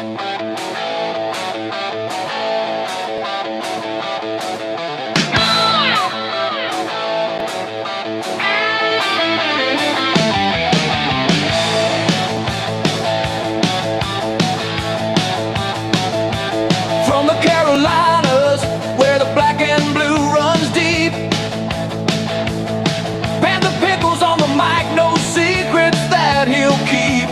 From the Carolinas, where the black and blue runs deep. Panther Pickle's on the mic, no secrets that he'll keep.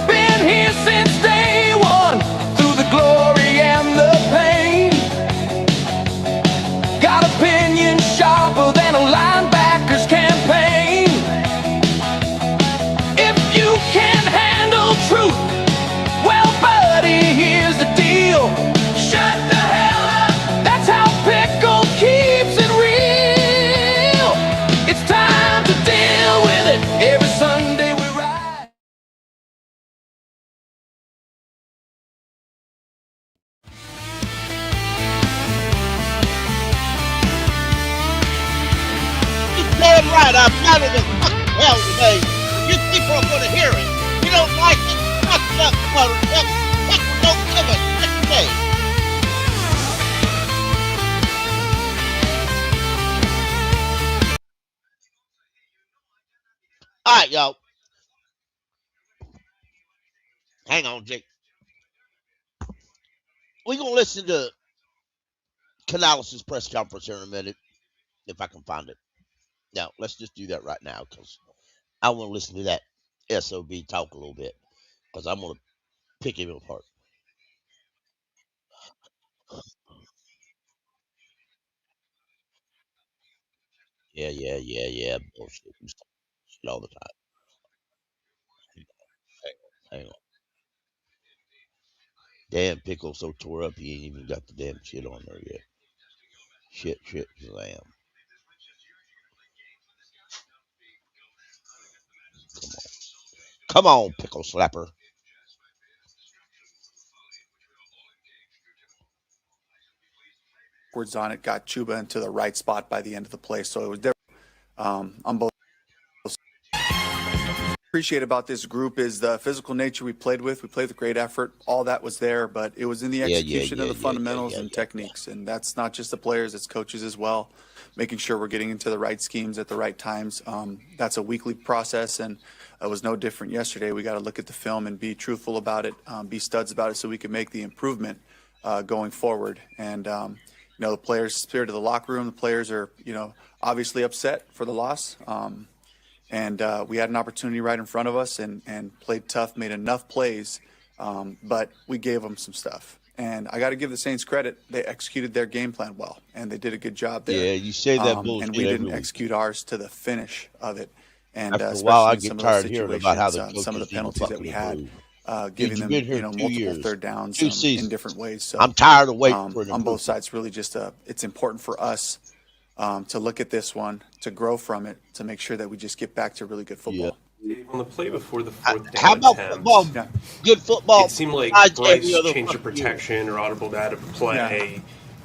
Been here since day one, through the glory and the pain. Got opinions sharper than a linebacker's campaign. If you can't handle truth, well, buddy, here's the deal. Shut the hell up. That's how Pickle keeps it real. It's time to deal with it. Every Sunday we ride. You're damn right. I'm not in the fucking hell today. You people are going to hear it. You don't like it? Fuck it up, motherfucker. People don't give a shit today. All right, y'all. Hang on, Jake. We're going to listen to Canales' press conference here in a minute, if I can find it. Now, let's just do that right now, because I want to listen to that SOB talk a little bit, because I'm going to pick him apart. Yeah. Bullshit. You stop shit all the time. Hang on. Damn Pickle so tore up he ain't even got the damn shit on there yet. Shit, Shazam. Come on, Pickle Slapper. Backwards on it, got Chuba into the right spot by the end of the play. So it was different on both. Appreciate about this group is the physical nature we played with. We played with great effort. All that was there, but it was in the execution of the fundamentals and techniques. And that's not just the players, it's coaches as well, making sure we're getting into the right schemes at the right times. That's a weekly process, and it was no different yesterday. We got to look at the film and be truthful about it, be studs about it, so we can make the improvement going forward. And the players' spirit of the locker room, the players are, obviously upset for the loss. And we had an opportunity right in front of us and played tough, made enough plays, but we gave them some stuff. And I got to give the Saints credit. They executed their game plan well, and they did a good job there. Yeah, you say that bullshit. And we didn't execute ours to the finish of it. And after a while, I get tired of hearing about how the some of the penalties that we had, giving them multiple third downs in different ways. So I'm tired of waiting for it on both sides. Really, just it's important for us to look at this one, to grow from it, to make sure that we just get back to really good football. On the play before the fourth down how about attempt, football? Good football. It seemed like Bryce changed the protection or audible out of play.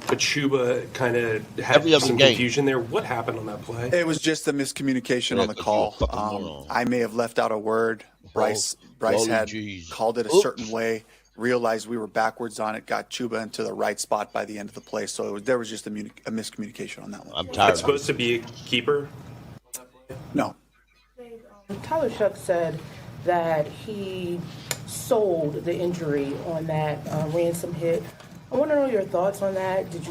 But Chuba kind of had some confusion there. What happened on that play? It was just a miscommunication on the call. I may have left out a word. Bryce had called it a certain way, realized we were backwards on it, got Chuba into the right spot by the end of the play. So there was just a miscommunication on that one. I'm tired. It's supposed to be a keeper? No. Tyler Shuck said that he sold the injury on that ransom hit. I want to know your thoughts on that. Did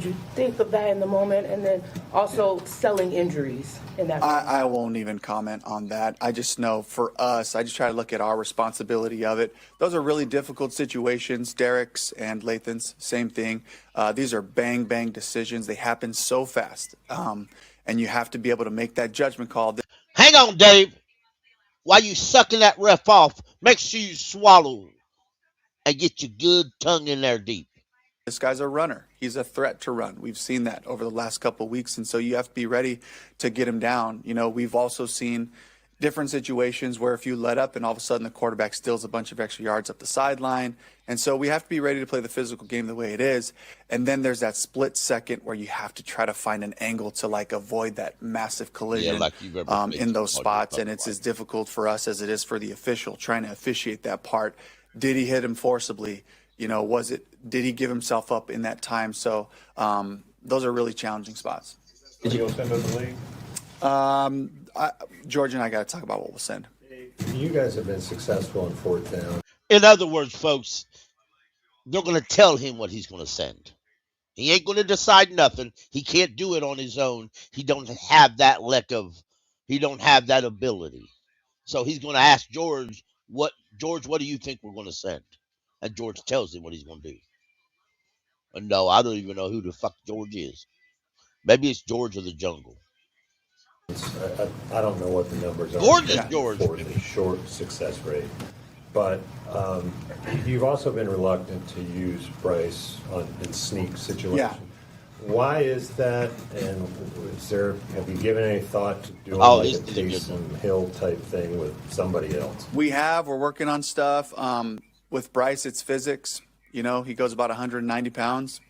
you think of that in the moment, and then also selling injuries in that? I won't even comment on that. I just know for us, I just try to look at our responsibility of it. Those are really difficult situations. Derek's and Lathan's, same thing. These are bang decisions. They happen so fast, and you have to be able to make that judgment call. Hang on, Dave. While you sucking that ref off, make sure you swallow and get your good tongue in there deep. This guy's a runner. He's a threat to run. We've seen that over the last couple of weeks, and so you have to be ready to get him down. We've also seen different situations where if you let up and all of a sudden the quarterback steals a bunch of extra yards up the sideline. And so we have to be ready to play the physical game the way it is. And then there's that split second where you have to try to find an angle to avoid that massive collision in those spots. And it's as difficult for us as it is for the official trying to officiate that part. Did he hit him forcibly? Did he give himself up in that time? So those are really challenging spots. Did you send over the league? George and I got to talk about what we'll send. You guys have been successful in fourth down. In other words, folks, they're going to tell him what he's going to send. He ain't going to decide nothing. He can't do it on his own. He don't have that he don't have that ability. So he's going to ask George, what do you think we're going to send? And George tells him what he's going to do. And no, I don't even know who the fuck George is. Maybe it's George of the Jungle. I don't know what the numbers are. George is George. For the short success rate. But you've also been reluctant to use Bryce in sneak situations. Yeah. Why is that? And have you given any thought to doing a Taysom Hill type thing with somebody else? We're working on stuff. With Bryce, it's physics. He goes about 190 pounds.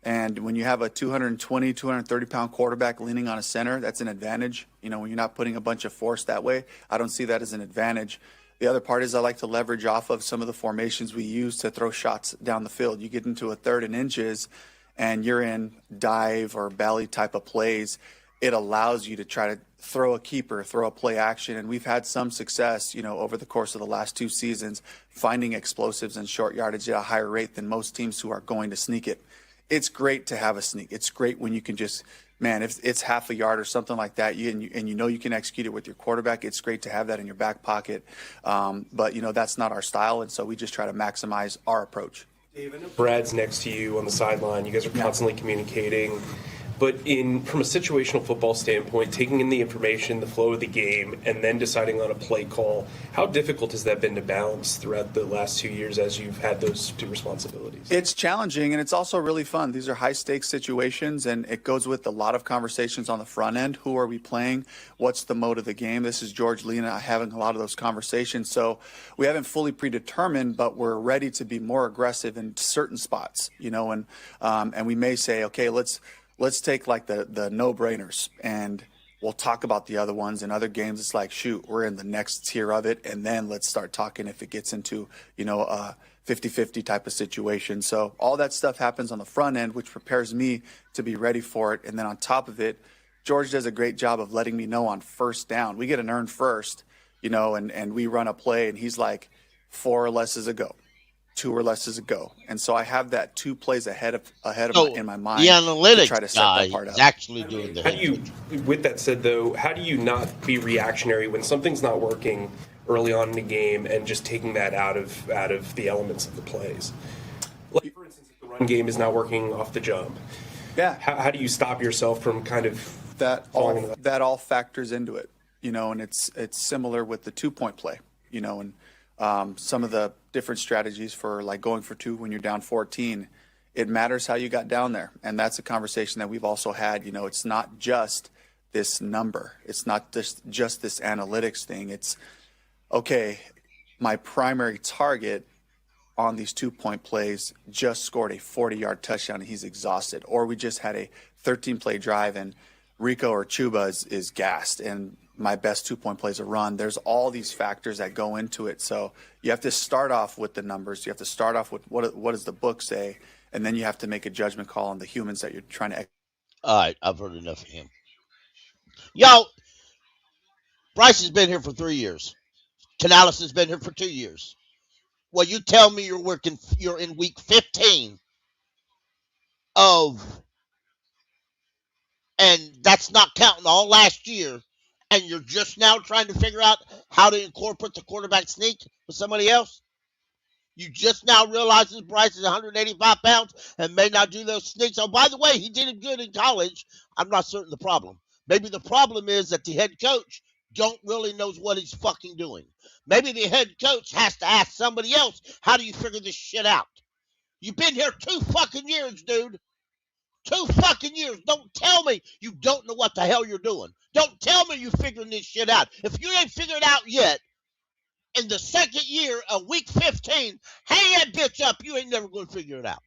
And when you have a 220, 230-pound quarterback leaning on a center, that's an advantage. When you're not putting a bunch of force that way, I don't see that as an advantage. The other part is I like to leverage off of some of the formations we use to throw shots down the field. You get into a 3rd and inches, and you're in dive or belly type of plays. It allows you to try to throw a keeper, throw a play action. And we've had some success, over the course of the last 2 seasons, finding explosives and short yardage at a higher rate than most teams who are going to sneak it. It's great to have a sneak. It's great when you can just, if it's half a yard or something like that, and you can execute it with your quarterback, it's great to have that in your back pocket. But, that's not our style, and so we just try to maximize our approach. Dave, I know Brad's next to you on the sideline. You guys are constantly communicating. But from a situational football standpoint, taking in the information, the flow of the game, and then deciding on a play call, how difficult has that been to balance throughout the last 2 years as you've had those 2 responsibilities? It's challenging, and it's also really fun. These are high-stakes situations, and it goes with a lot of conversations on the front end. Who are we playing? What's the mode of the game? This is George Lee and I having a lot of those conversations. So we haven't fully predetermined, but we're ready to be more aggressive in certain spots, and we may say, okay, let's take like the no-brainers, and we'll talk about the other ones. In other games, it's like, shoot, we're in the next tier of it, and then let's start talking if it gets into, a 50-50 type of situation. So all that stuff happens on the front end, which prepares me to be ready for it. And then on top of it, George does a great job of letting me know on first down. We get an earned first, and we run a play, and he's like, 4 or less is a go. 2 or less is a go, and so I have that 2 plays ahead of in my mind. The analytics to try to set guy that part up. is actually doing the. With that said, though, how do you not be reactionary when something's not working early on in the game and just taking that out of the elements of the plays? Like, for instance, if the run game is not working off the jump, how do you stop yourself from kind of that all factors into it, and it's similar with the 2-point play, and some of the different strategies for like going for 2 when you're down 14. It matters how you got down there, and that's a conversation that we've also had. It's not just this number, it's not just this analytics thing. It's okay, my primary target on these 2-point plays just scored a 40-yard touchdown and he's exhausted, or we just had a 13-play drive and Rico or Chuba is gassed and my best 2-point play is a run. There's all these factors that go into it. So you have to start off with the numbers. You have to start off with what does the book say, and then you have to make a judgment call on the humans that you're trying to. All right, I've heard enough of him. Yo, Bryce has been here for 3 years. Canales has been here for 2 years. Well, you tell me you're in week 15 and that's not counting all last year, and you're just now trying to figure out how to incorporate the quarterback sneak with somebody else? You just now realize this Bryce is 185 pounds and may not do those sneaks. Oh, by the way, he did it good in college. I'm not certain the problem. Maybe the problem is that the head coach don't really knows what he's fucking doing. Maybe the head coach has to ask somebody else, how do you figure this shit out? You've been here 2 fucking years, dude. 2 fucking years. Don't tell me you don't know what the hell you're doing. Don't tell me you're figuring this shit out. If you ain't figured it out yet, in the second year of week 15, hang that bitch up. You ain't never going to figure it out.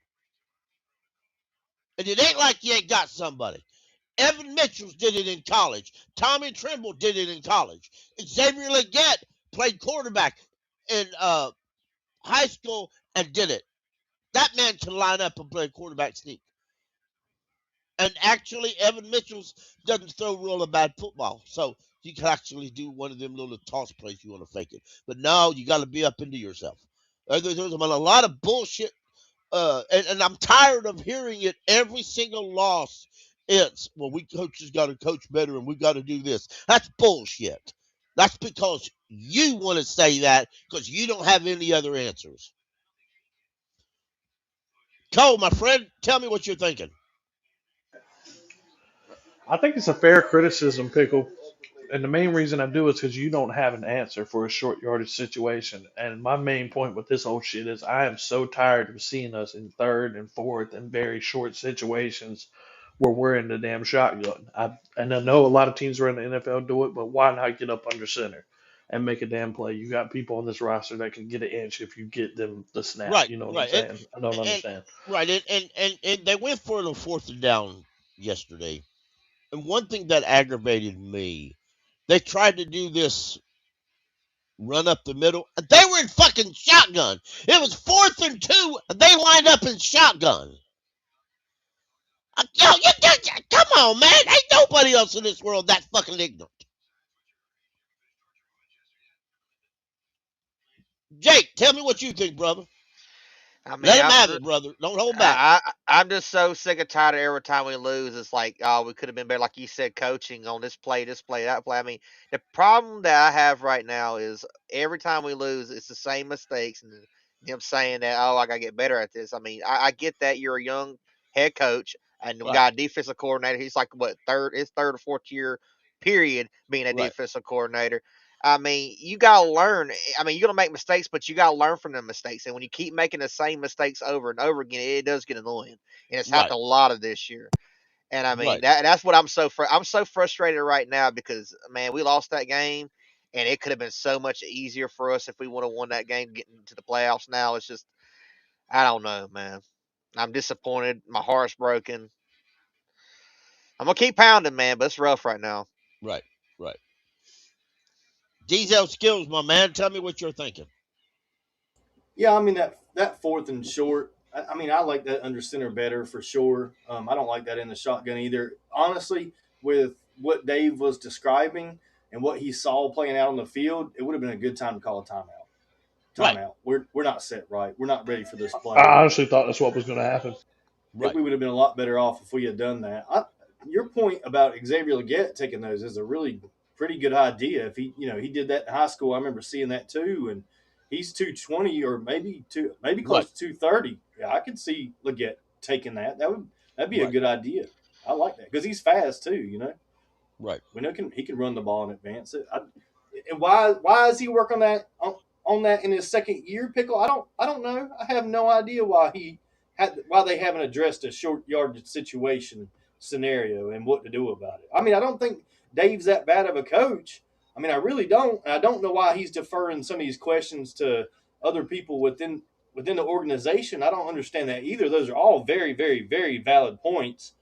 And it ain't like you ain't got somebody. Evan Mitchell did it in college. Tommy Trimble did it in college. Xavier Legette played quarterback in high school and did it. That man can line up and play quarterback sneak. And actually, Evan Mitchell's doesn't throw really bad football. So you can actually do one of them little toss plays you want to fake it. But no, you got to be up into yourself. There's a lot of bullshit. And I'm tired of hearing it every single loss. It's, well, we coaches got to coach better and we got to do this. That's bullshit. That's because you want to say that because you don't have any other answers. Cole, my friend, tell me what you're thinking. I think it's a fair criticism, Pickle. And the main reason I do is because you don't have an answer for a short yardage situation. And my main point with this whole shit is I am so tired of seeing us in third and fourth and very short situations where we're in the damn shotgun. And I know a lot of teams around the NFL do it, but why not get up under center and make a damn play? You got people on this roster that can get an inch if you get them the snap. Right, You know what right. I'm saying? I don't understand. Right, and they went for it on 4th and down yesterday. And one thing that aggravated me, they tried to do this run up the middle. They were in fucking shotgun. It was 4th and 2. They lined up in shotgun. Yo, come on, man. Ain't nobody else in this world that fucking ignorant. Jake, tell me what you think, brother. I mean, Let him have it, brother. Don't hold back. I'm just so sick and tired of every time we lose. It's like, oh, we could have been better, like you said, coaching on this play, that play. I mean, the problem that I have right now is every time we lose, it's the same mistakes, and them saying that, oh, I gotta get better at this. I mean, I get that you're a young head coach, and we Right. got a defensive coordinator. He's like what his third or fourth year period being a Right. defensive coordinator. I mean, you gotta learn. I mean, you're gonna make mistakes, but you gotta learn from the mistakes. And when you keep making the same mistakes over and over again, it does get annoying. And it's happened Right. a lot of this year. And I mean, Right. that's what I'm so frustrated right now because man, we lost that game, and it could have been so much easier for us if we would have won that game, getting to the playoffs. Now it's just, I don't know, man. I'm disappointed. My heart's broken. I'm gonna keep pounding, man, but it's rough right now. Right. Right. Diesel Skills, my man. Tell me what you're thinking. Yeah, I mean that 4th and short. I mean, I like that under center better for sure. I don't like that in the shotgun either. Honestly, with what Dave was describing and what he saw playing out on the field, it would have been a good time to call a timeout. Right. We're not set right. We're not ready for this play. I honestly thought that's what was going to happen. Right. We would have been a lot better off if we had done that. Your point about Xavier Legette taking those is a really pretty good idea. If he did that in high school, I remember seeing that too, and he's 220 or maybe close to 230. Yeah, I could see Legette taking that. That'd be a good idea. I like that because he's fast too. You know, Right. we know he can run the ball and advance it. And why is he working on that in his second year, Pickle? I don't know. I have no idea why they haven't addressed a short yardage situation scenario and what to do about it. I mean, I don't think Dave's that bad of a coach. I mean, I really don't. And I don't know why he's deferring some of these questions to other people within the organization. I don't understand that either. Those are all very, very, very valid points.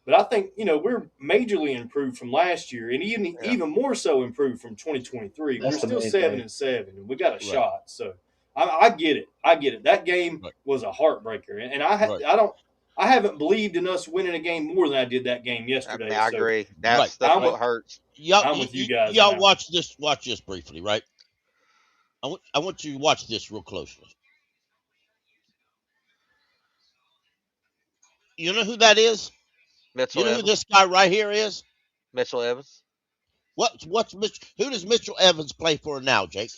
But I think, we're majorly improved from last year and even more so improved from 2023. That's We're the still main 7-7 and we got a shot. So I get it. That game was a heartbreaker. And I haven't believed in us winning a game more than I did that game yesterday. I agree. That's what hurts. I'm with you guys. Y'all watch this briefly, right? I want you to watch this real closely. You know who that is? Mitchell You know Evans. who this guy right here is? Mitchell Evans. Who does Mitchell Evans play for now, Jake?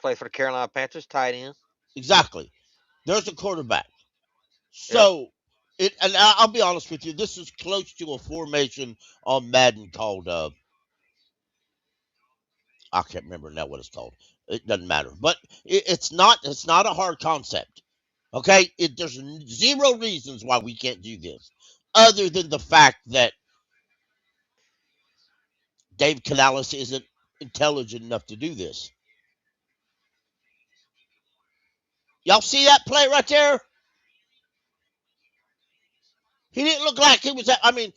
Play for the Carolina Panthers, tight end. Exactly. There's a quarterback. So, and I'll be honest with you, this is close to a formation on Madden called, I can't remember now what it's called. It doesn't matter. But it's not a hard concept. Okay? There's zero reasons why we can't do this, other than the fact that Dave Canales isn't intelligent enough to do this. Y'all see that play right there? He didn't look like he was. I mean,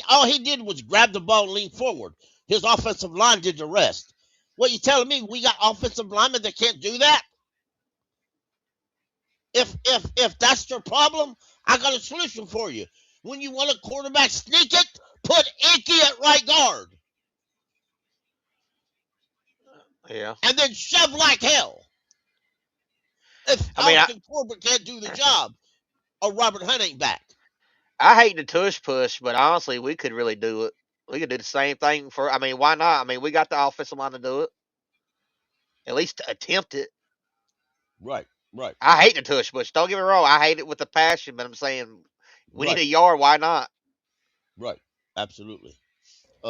all he did was grab the ball and lean forward. His offensive line did the rest. What you telling me? We got offensive linemen that can't do that? If that's their problem, I got a solution for you. When you want a quarterback sneak it, put Inky at right guard. Yeah. And then shove like hell. If I mean, Austin Corbett can't do the job, or Robert Hunt ain't back. I hate to tush push, but honestly, we could really do it. We could do the same thing for. I mean, why not? I mean, we got the offensive line to do it. At least to attempt it. Right. I hate to tush push. Don't get me wrong. I hate it with a passion, but I'm saying we need Right. a yard. Why not? Right. Absolutely.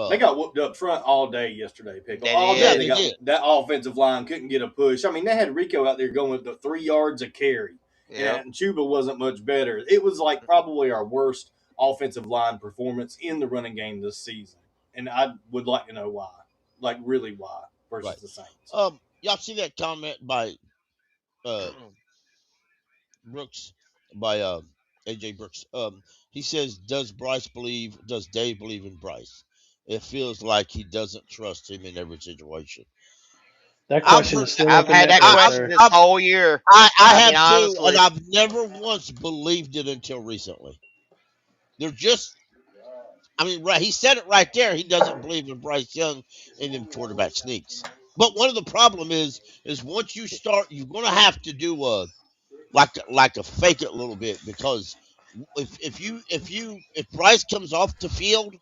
They got whooped up front all day yesterday, Pickle. They All did. day Yeah, they did. that offensive line couldn't get a push. I mean, they had Rico out there going with the 3 yards a carry, Yeah. and Chuba wasn't much better. It was like probably our worst offensive line performance in the running game this season, and I would like to know why, like really why versus Right. the Saints. Y'all see that comment by Brooks, by AJ Brooks? He says, Does Dave believe in Bryce? It feels like he doesn't trust him in every situation. That I've question heard is still I've up in had the that air, question sir. this whole year. I I mean, have too, and honestly, I've never once believed it until recently. They're just, I mean, right? He said it right there. He doesn't believe in Bryce Young and them quarterback sneaks. But one of the problem is once you start, you're gonna have to do a like a fake it a little bit, because if Bryce comes off the field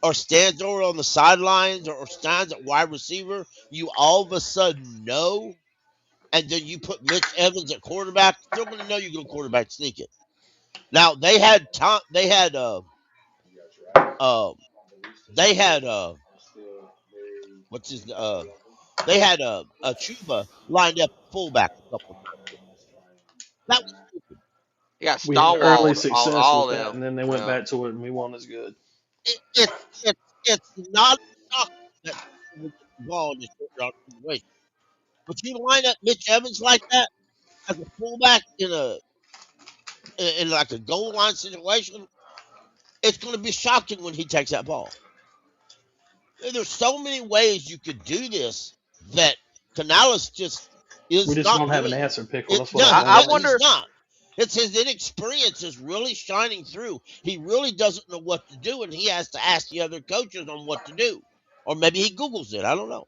or stands over on the sidelines, or stands at wide receiver, you all of a sudden know, and then you put Mitch Evans at quarterback, they're going to know you're going to quarterback sneak it. Now they had Tom, uh, they had what's his they had a Chuba lined up fullback a couple of times. That was stupid. you got We had early stonewalled on success all with of that, them. and then they went Yeah. back to it, and we won as good. It, it, it's not shocking that we get the ball in this short yard situation. But you line up Mitch Evans like that as a fullback in like a goal line situation, it's going to be shocking when he takes that ball. And there's so many ways you could do this that Canales just We is just not don't have an doing. answer, Pickle. It That's what no, it he, I boils no, down he's to. wonder. not. It's his inexperience is really shining through. He really doesn't know what to do, and he has to ask the other coaches on what to do, or maybe he Googles it. I don't know.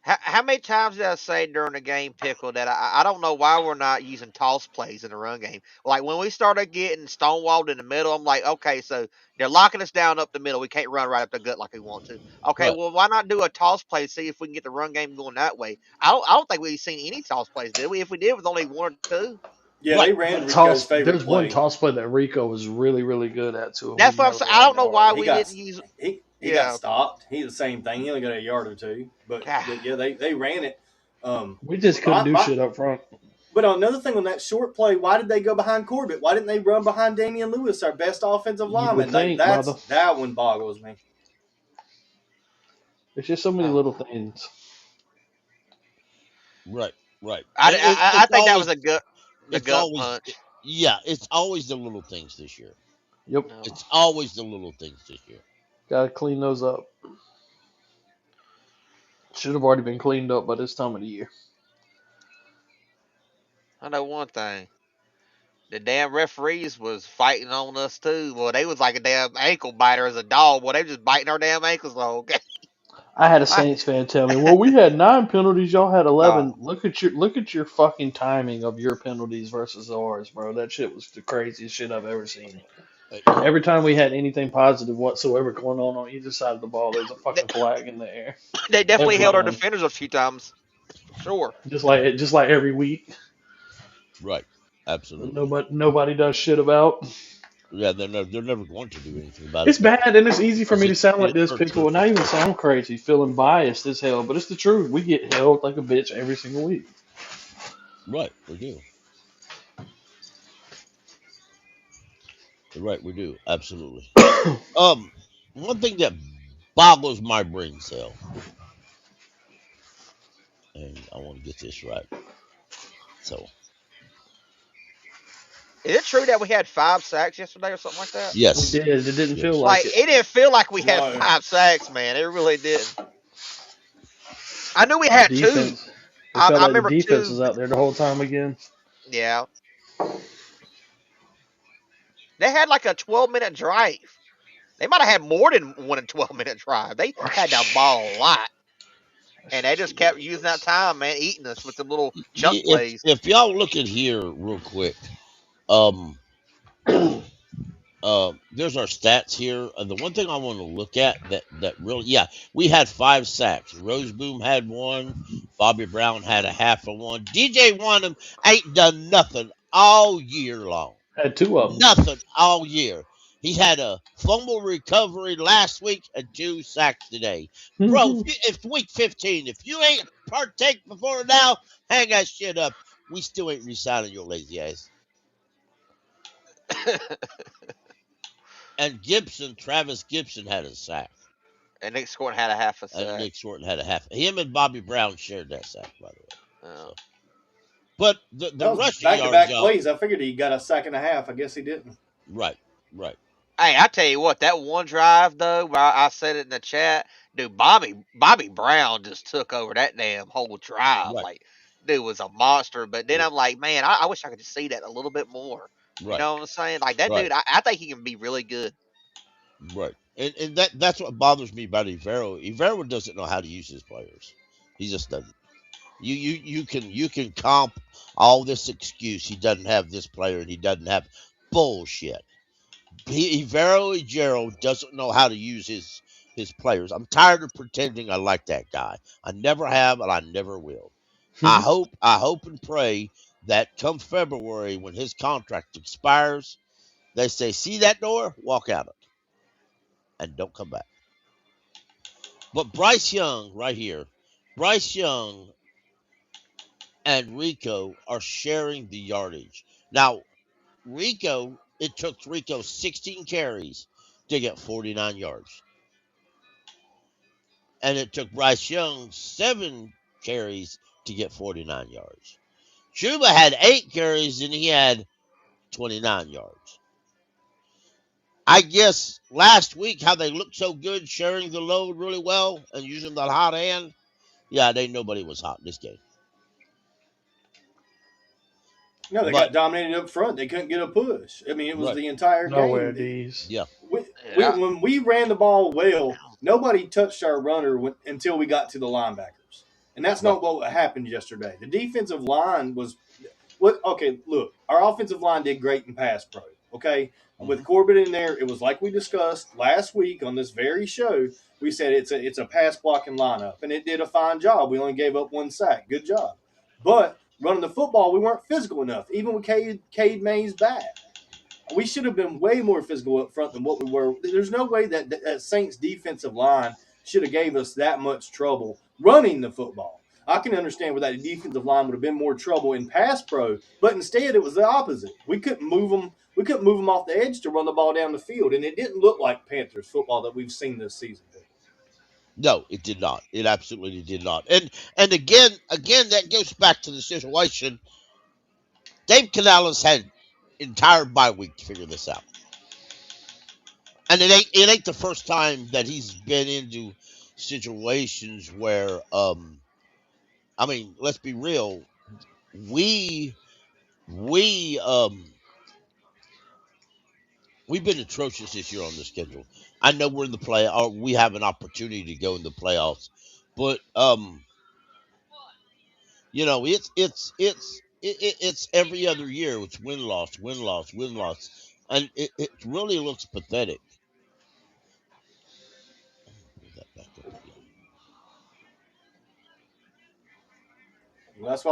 How many times did I say during the game, Pickle, that I don't know why we're not using toss plays in the run game? Like when we started getting stonewalled in the middle, I'm like, okay, so they're locking us down up the middle. We can't run right up the gut like we want to. Okay, Right. well, why not do a toss play, see if we can get the run game going that way? I don't think we've seen any toss plays, did we? If we did, it was only one or two. Yeah, Right. they ran That Rico's toss, favorite there's one play. toss play that Rico was really, really good at too, and we That's what I'm never saying. I ran don't know it. why He we got didn't use. he got Yeah. stopped. He the same thing. He only got a yard or two, but yeah, they ran it. We just couldn't do My, shit up front. but another thing on that short play, why did they go behind Corbett? Why didn't they run behind Damian Lewis, our best offensive You would lineman? think, brother. That one boggles me. It's just so many Oh. little things. Right. Right. I, I, I It's think that always was the it's gut always punch. yeah, it's always the little things this year. Yep, No. It's always the little things this year. gotta clean those up. Should have already been cleaned up by this time of the year. I know one thing. The damn referees was fighting on us too. Well, they was like a damn ankle biter as a dog. Well, they was just biting our damn ankles the whole game. I had a I, Saints fan tell me, "Well, we had 9 penalties, y'all had oh, 11. Look at your fucking timing of your penalties versus ours, bro. That shit was the craziest shit I've ever seen. Yeah. Every time we had anything positive whatsoever going on either side of the ball, there's a they, fucking flag in the air. they definitely Every held our time, defenders a few times. Sure. just like every week. Right. Absolutely. Nobody does shit about. Yeah, they're never going to do anything about it It's bad, and it's easy for because me to sound like it this, hurts Pickle, their and not even football. sound crazy, feeling biased as hell, but it's the truth. We get held like a bitch every single week. Right, we do. Right, we do. Absolutely. One thing that boggles my brain cell, and I want to get this right. So, Is it true that we had 5 sacks yesterday or something like that? We yes, did. It didn't feel yes, like Like it. it didn't feel like we had No, 5 sacks, man. It really didn't. I knew we The had two. defense. It I felt like the remember defense two. was out there the whole time again. Yeah. They had like a 12-minute drive. They might have had more than one 12-minute drive. They had to ball a lot. And they That's just kept using that ridiculous. time, man, eating us with the little chunk If plays. y'all look at here real quick, um, there's our stats here. The one thing I want to look at that really, yeah, we had 5 sacks. Roseboom had one. Bobby Brown had a half of one. DJ Wanham ain't done nothing all year long. Had two of them. Nothing all year. He had a fumble recovery last week and 2 sacks today. Bro, if week 15, if you ain't partake before now, hang that shit up. We still ain't resigning your lazy ass. And Travis Gibson had a sack. And Nick Scoring had a half a And sack. Nick Shorten had a half. Him and Bobby Brown shared that sack, by the way. Oh. So. But the That was rushing back-to-back yards, plays. I figured he got a sack and a half. I guess he didn't. right. Hey, I tell you what, that one drive though, where I said it in the chat, dude, Bobby Brown just took over that damn whole drive. Right. Like, dude was a monster. But then Right. I'm like, man, I wish I could just see that a little bit more. You Right. know what I'm saying? Like that Right. dude, I think he can be really good. Right. And that's what bothers me about Ivero. Ivero doesn't know how to use his players. He just doesn't. You can comp all this excuse. He doesn't have this player and he doesn't have bullshit. Ivero Gerald doesn't know how to use his players. I'm tired of pretending I like that guy. I never have and I never will. I hope and pray that come February when his contract expires, they say, see that door? Walk out of it. And don't come back. But Bryce Young, right here, Bryce Young and Rico are sharing the yardage. Now, it took Rico 16 carries to get 49 yards. And it took Bryce Young 7 carries to get 49 yards. Chuba had 8 carries and he had 29 yards. I guess last week how they looked so good sharing the load really well and using that hot hand. Yeah, nobody was hot in this game. No, they got dominated up front. They couldn't get a push. I mean, it was the entire Nowhere game. D's. Yeah. When we ran the ball well, nobody touched our runner until we got to the linebackers. And that's not what happened yesterday. The defensive line was what? Okay, look, our offensive line did great in pass pro. Okay, with Corbett in there, it was like we discussed last week on this very show. We said it's a pass blocking lineup, and it did a fine job. We only gave up 1 sack. Good job. But running the football, we weren't physical enough, even with Cade Mays back. We should have been way more physical up front than what we were. There's no way that Saints defensive line should have gave us that much trouble running the football. I can understand where that defensive line would have been more trouble in pass pro, but instead it was the opposite. We couldn't move them. We couldn't move them off the edge to run the ball down the field, and it didn't look like Panthers football that we've seen this season. No, it did not. It absolutely did not. And again, that goes back to the situation. Dave Canales had entire bye week to figure this out. And it ain't the first time that he's been into situations where I mean, let's be real. We've been atrocious this year on the schedule. I know we're in the play or we have an opportunity to go in the playoffs, but you know, it's every other year. It's win loss, and it really looks pathetic. Put that back up again. Well, that's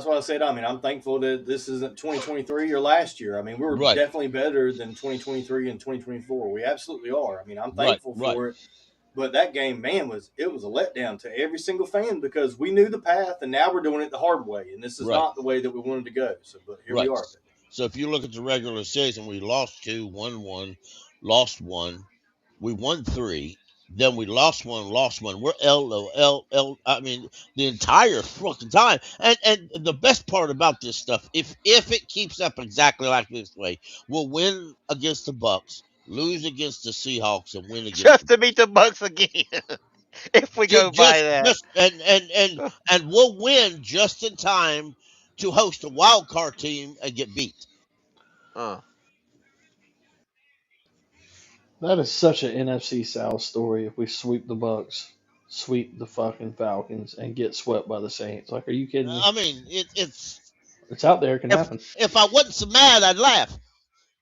why I said. I mean, I'm thankful that this isn't 2023 or last year. I mean, we were Right, definitely better than 2023 and 2024. We absolutely are. I mean, I'm thankful right. for it. But that game, man, was a letdown to every single fan because we knew the path, and now we're doing it the hard way, and this is not the way that we wanted to go. So, but here we are. So if you look at the regular season, we lost 2, won 1, lost 1, we won 3. Then we lost 1, lost 1. We're L. I mean, the entire fucking time. And the best part about this stuff, if it keeps up exactly like this way, we'll win against the Bucks, lose against the Seahawks, and win against Just to beat the Bucks again. If we go by that. And we'll win just in time to host a wild card team and get beat. That is such an NFC South story. If we sweep the Bucks, sweep the fucking Falcons, and get swept by the Saints, like, are you kidding me? I mean, it's It's out there. It can happen. if I wasn't so mad, I'd laugh.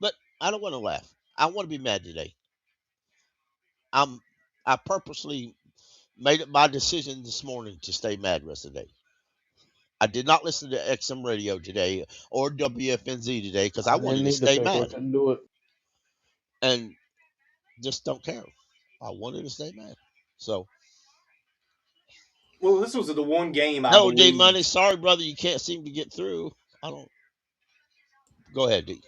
But I don't want to laugh. I want to be mad today. I purposely made it my decision this morning to stay mad the rest of the day. I did not listen to XM radio today or WFNZ today because I I wanted didn't to need the stay pickle. I mad couldn't do it. and just don't care. I wanted to stay mad. So Well, this was the one game I no, D believe. Money. Sorry, brother, you can't seem to get through. I don't. Go ahead, D.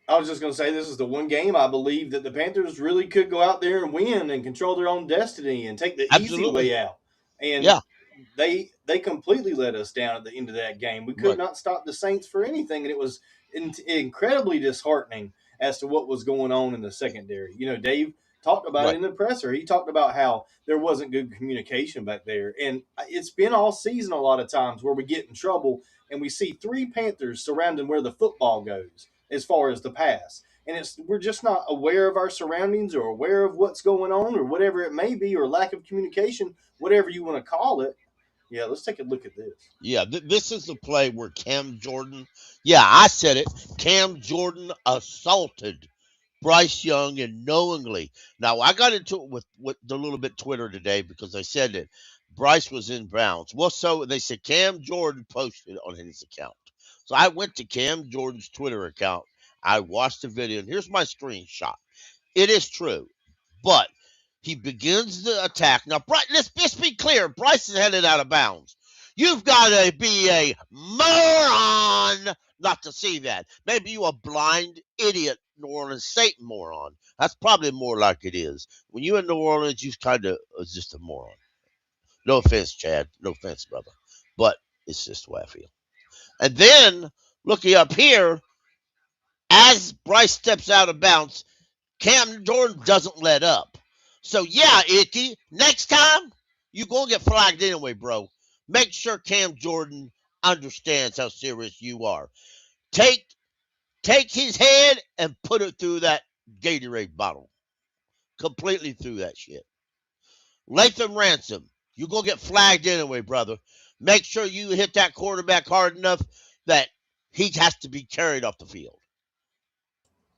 I was just going to say this is the one game I believe that the Panthers really could go out there and win and control their own destiny and take the easy Absolutely. way out. And Yeah. they completely let us down at the end of that game. We could Right. not stop the Saints for anything, and it was incredibly disheartening as to what was going on in the secondary. You know, Dave talked about Right. it in the presser. He talked about how there wasn't good communication back there, and it's been all season a lot of times where we get in trouble and we see three Panthers surrounding where the football goes as far as the pass. And we're just not aware of our surroundings or aware of what's going on or whatever it may be, or lack of communication, whatever you want to call it. Yeah, let's take a look at this. Yeah, this is the play where Cam Jordan. Yeah, I said it. Cam Jordan assaulted Bryce Young and knowingly. Now I got into it with the little bit Twitter today because they said that Bryce was in bounds. Well, so they said Cam Jordan posted on his account. So I went to Cam Jordan's Twitter account. I watched the video, and here's my screenshot. It is true, but he begins the attack. Now, let's just be clear. Bryce is headed out of bounds. You've got to be a moron not to see that. Maybe you a blind idiot New Orleans Satan moron. That's probably more like it is. When you're in New Orleans, you kind of just a moron. No offense, Chad. No offense, brother. But it's just the way I feel. And then, looking up here, as Bryce steps out of bounds, Cam Jordan doesn't let up. So, yeah, Icky, next time, you're going to get flagged anyway, bro. Make sure Cam Jordan understands how serious you are. Take his head and put it through that Gatorade bottle. Completely through that shit. Latham Ransom, you're going to get flagged anyway, brother. Make sure you hit that quarterback hard enough that he has to be carried off the field.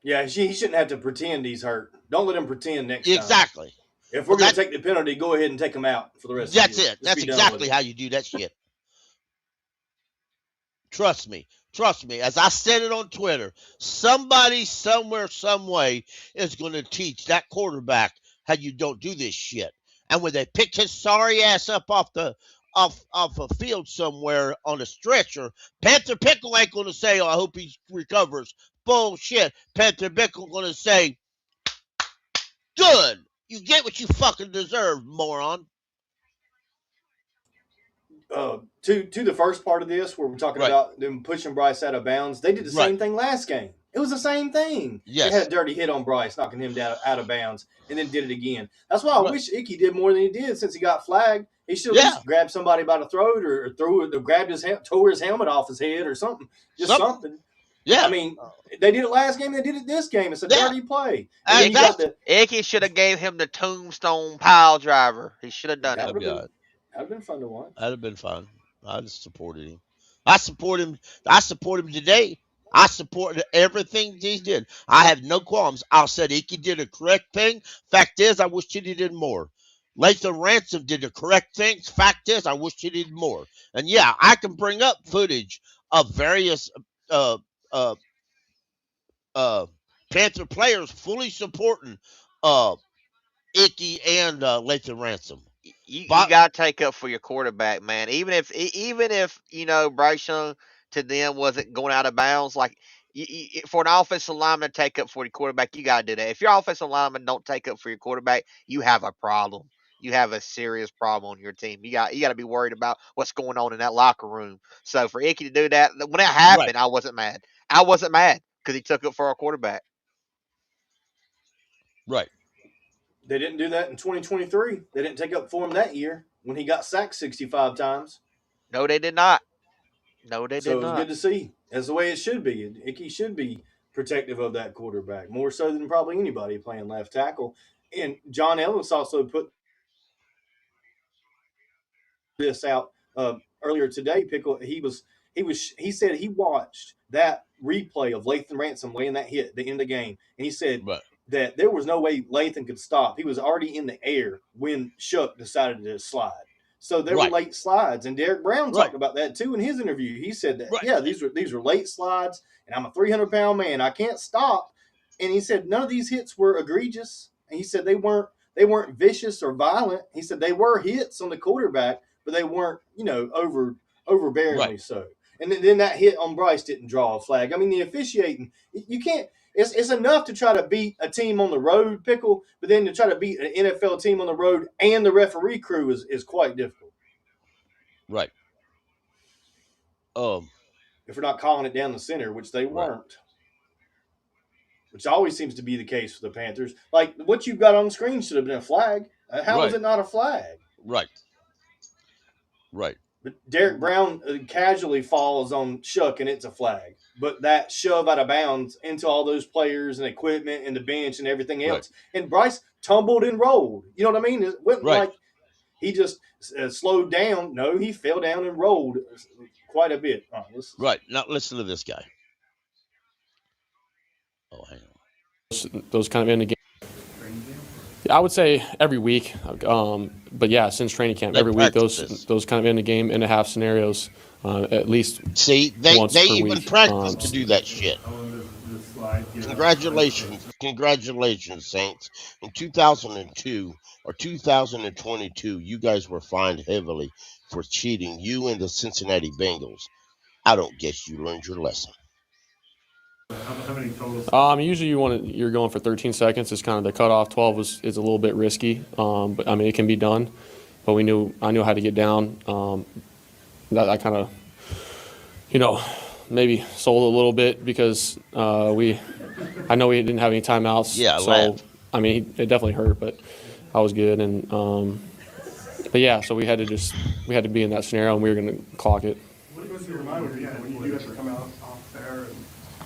Yeah, he shouldn't have to pretend he's hurt. Don't let him pretend next time. Exactly. If we're going to take the penalty, go ahead and take him out for the rest of the year. That's it. That's exactly how you do that shit. Trust me. Trust me. As I said it on Twitter, somebody, somewhere, some way is going to teach that quarterback how you don't do this shit. And when they pick his sorry ass up off a field somewhere on a stretcher, Panther Pickle ain't going to say, "Oh, I hope he recovers." Bullshit. Panther Pickle going to say, "Good. You get what you fucking deserve, moron." To the first part of this, where we're talking about them pushing Bryce out of bounds, they did the same thing last game. It was the same thing. Yes. They had a dirty hit on Bryce, knocking him down out of bounds, and then did it again. That's why I wish Icky did more than he did since he got flagged. He should have just grabbed somebody by the throat or grabbed tore his helmet off his head or something. Just something. Yeah. I mean, they did it last game. They did it this game. It's a dirty play. Icky should have gave him the tombstone pile driver. He should have done it. That'd have been fun to watch. That'd have been fun. I just supported him. I support him today. I supported everything he did. I have no qualms. I said Icky did a correct thing. Fact is, I wish he did more. Latham Ransom did the correct thing. Fact is, I wish he did more. And yeah, I can bring up footage of various Panther players fully supporting Icky and Latham Ransom. You got to take up for your quarterback, man. Even if Bryce Young to them wasn't going out of bounds, like for an offensive lineman to take up for your quarterback, you got to do that. If your offensive lineman don't take up for your quarterback, you have a problem. You have a serious problem on your team. You got to be worried about what's going on in that locker room. So for Icky to do that, when that happened, I wasn't mad. I wasn't mad because he took up for our quarterback. Right. They didn't do that in 2023. They didn't take up for him that year when he got sacked 65 times. No, they did not. No, they did not. So it was good to see. That's the way it should be. Icky should be protective of that quarterback, more so than probably anybody playing left tackle. And John Ellis also put this out earlier today. Pickle. He said he watched that replay of Lathan Ransom laying that hit at the end of the game, and he said that there was no way Lathan could stop. He was already in the air when Shook decided to slide. So there were late slides, and Derek Brown talked about that too in his interview. He said that these were late slides, and I'm a 300-pound man. I can't stop. And he said none of these hits were egregious. And he said they weren't vicious or violent. He said they were hits on the quarterback, but they weren't, overbearingly so. And then that hit on Bryce didn't draw a flag. I mean, the officiating, you can't. It's enough to try to beat a team on the road, Pickle, but then to try to beat an NFL team on the road and the referee crew is quite difficult. Right. If we're not calling it down the center, which they weren't. Which always seems to be the case for the Panthers. Like, what you got on screen should have been a flag. How is it not a flag? Right. But Derek Brown casually falls on Shook, and it's a flag. But that shove out of bounds into all those players and equipment and the bench and everything else. And Bryce tumbled and rolled. You know what I mean? It wasn't like he just slowed down. No, he fell down and rolled quite a bit. Now listen to this guy. Oh, hang on. Those kind of in the game. I would say every week, but yeah, since training camp, every week those kind of in the game, in the half scenarios, at least. See, they once per even week. practice to do that shit. Congratulations, Saints. In 2002 or 2022, you guys were fined heavily for cheating. You and the Cincinnati Bengals. I don't guess you learned your lesson. How many total? Usually you're going for 13 seconds. It's kind of the cutoff. 12 is a little bit risky, but I mean it can be done. But I knew how to get down. I kind of, maybe sold a little bit because I know we didn't have any timeouts. Yeah, so I mean it definitely hurt, but I was good and but yeah, so we had to be in that scenario and we were going to clock it. What goes through your mind when you do have to come out off there and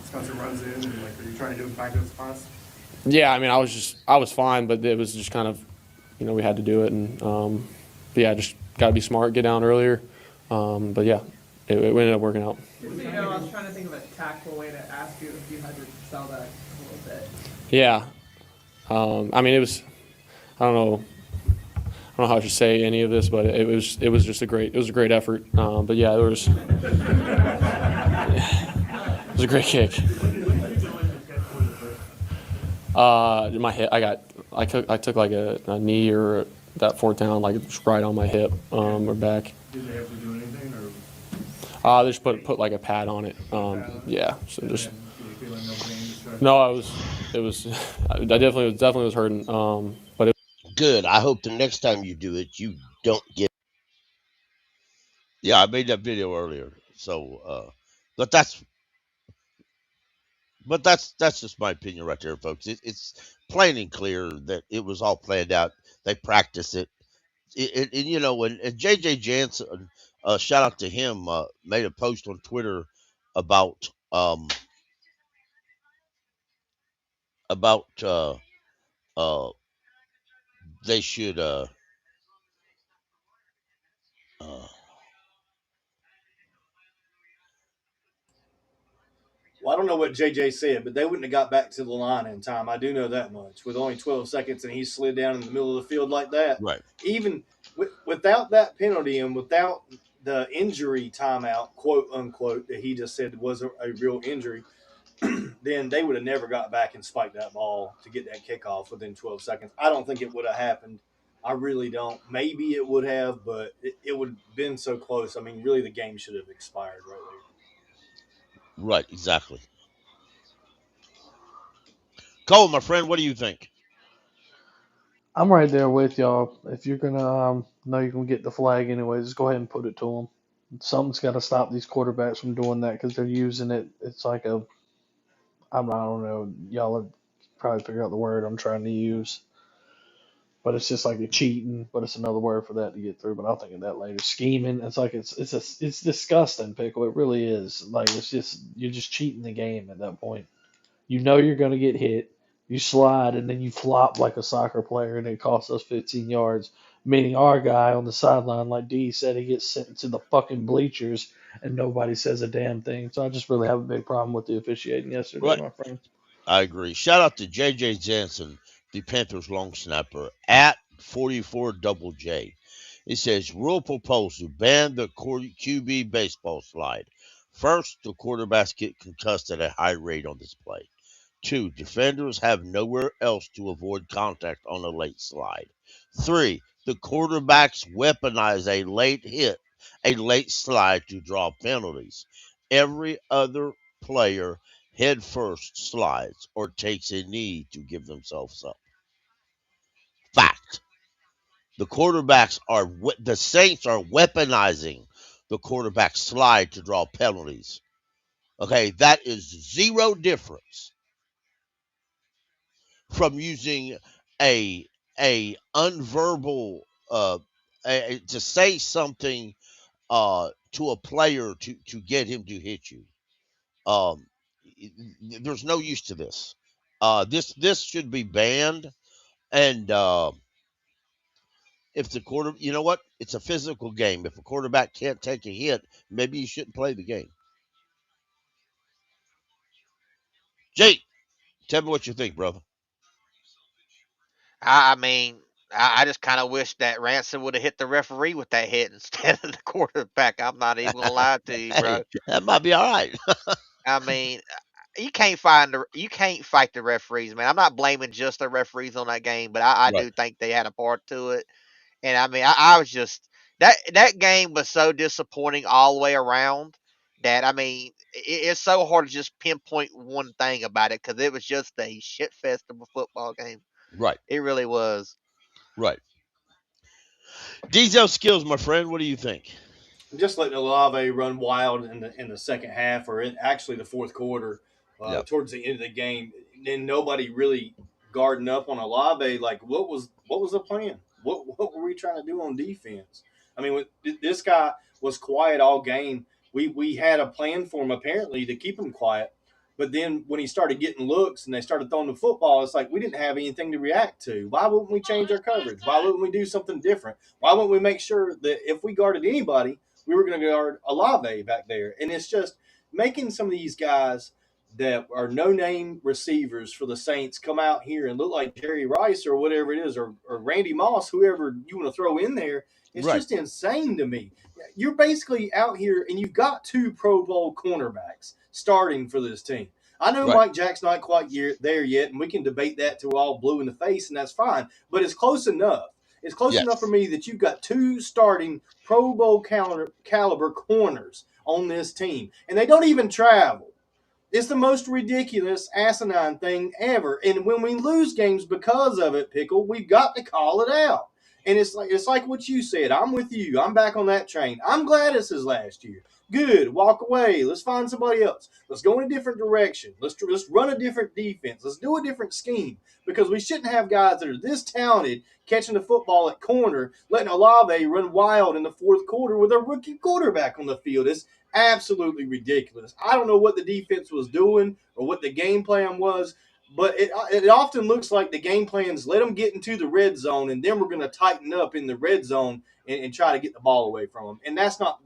Spencer runs in and are you trying to get back to the spots? Yeah, I mean I was fine, but it was just kind of, we had to do it and but yeah, just got to be smart, get down earlier. But yeah, it ended up working out. I was trying to think of a tactful way to ask you if you had to sell that a little bit. Yeah, I mean it was, I don't know how I should say any of this, but it was just a great effort. But yeah, it was a great kick. My hip, I took like a knee or that fourth down, like right on my hip or back. Did they have to do anything or? They just put like a pad on it. Yeah, so just. No, it was. I definitely was hurting. But good. I hope the next time you do it, you don't get. Yeah, I made that video earlier. So, but that's just my opinion right there, folks. It's plain and clear that it was all planned out. They practiced it. And JJ Jansen, shout out to him, made a post on Twitter about they should Well, I don't know what JJ said, but they wouldn't have got back to the line in time. I do know that much. With only 12 seconds and he slid down in the middle of the field like that. Right. Even without that penalty and without the injury timeout, quote unquote, that he just said was a real injury, then they would have never got back and spiked that ball to get that kickoff within 12 seconds. I don't think it would have happened. I really don't. Maybe it would have, but it would have been so close. I mean, really the game should have expired right there. Right, exactly. Cole, my friend, what do you think? I'm right there with y'all. If you're gonna know you're gonna get the flag anyway, just go ahead and put it to them. Something's got to stop these quarterbacks from doing that because they're using it. It's like I don't know. Y'all would probably figure out the word I'm trying to use, but it's just like a cheating. But it's another word for that to get through. But I'll think of that later. Scheming. It's like it's disgusting, Pickle. It really is. Like it's just you're just cheating the game at that point. You know you're going to get hit. You slide, and then you flop like a soccer player, and it costs us 15 yards. Meaning our guy on the sideline, like D said, he gets sent to the fucking bleachers, and nobody says a damn thing. So I just really have a big problem with the officiating yesterday, Right. my friend. I agree. Shout out to J.J. Jansen, the Panthers long snapper, at 44 double J. It says, rule proposed to ban the QB baseball slide. First, the quarterbacks get concussed at a high rate on this play. 2, defenders have nowhere else to avoid contact on a late slide. 3, the quarterbacks weaponize a late slide to draw penalties. Every other player head first slides or takes a knee to give themselves up. Fact. The Saints are weaponizing the quarterback slide to draw penalties. Okay, that is zero difference from using a unverbal to say something to a player to get him to hit you. Um, there's no use to this. This should be banned. And if the you know what? It's a physical game. If a quarterback can't take a hit, maybe you shouldn't play the game. Jake, tell me what you think, brother. I mean, I just kind of wish that Ransom would have hit the referee with that hit instead of the quarterback. I'm not even gonna lie to you, Hey, bro. that might be all right. I mean, you can't fight the referees, man. I'm not blaming just the referees on that game, but I Right, do think they had a part to it. And I mean, I was just that game was so disappointing all the way around that I mean, it's so hard to just pinpoint one thing about it because it was just a shit fest of a football game. right, It really was. right. Diesel skills, my friend. What do you think? Just letting Olave run wild in the second half, or actually the fourth quarter, Yep. towards the end of the game. Then nobody really guarding up on Olave. Like, what was the plan? What were we trying to do on defense? I mean, this guy was quiet all game. We had a plan for him apparently to keep him quiet. But then when he started getting looks and they started throwing the football, it's like we didn't have anything to react to. Why wouldn't we change our coverage? Why wouldn't we do something different? Why wouldn't we make sure that if we guarded anybody, we were going to guard Olave back there? And it's just making some of these guys that are no-name receivers for the Saints come out here and look like Jerry Rice or whatever it is, or Randy Moss, whoever you want to throw in there. It's Right, just insane to me. You're basically out here and you've got two Pro Bowl cornerbacks starting for this team. I know right. Mike Jack's not quite there yet, and we can debate that till we're all blue in the face, and that's fine. But it's close enough. It's close enough for Yes. me that you've got two starting Pro Bowl caliber corners on this team, and they don't even travel. It's the most ridiculous, asinine thing ever. And when we lose games because of it, Pickle, we've got to call it out. And it's like what you said. I'm with you. I'm back on that train. I'm glad this is last year. Good. Walk away. Let's find somebody else. Let's go in a different direction. Let's run a different defense. Let's do a different scheme, because we shouldn't have guys that are this talented catching the football at corner, letting Olave run wild in the fourth quarter with a rookie quarterback on the field. It's absolutely ridiculous. I don't know what the defense was doing or what the game plan was, but it often looks like the game plans let them get into the red zone, and then we're going to tighten up in the red zone and try to get the ball away from them. And that's not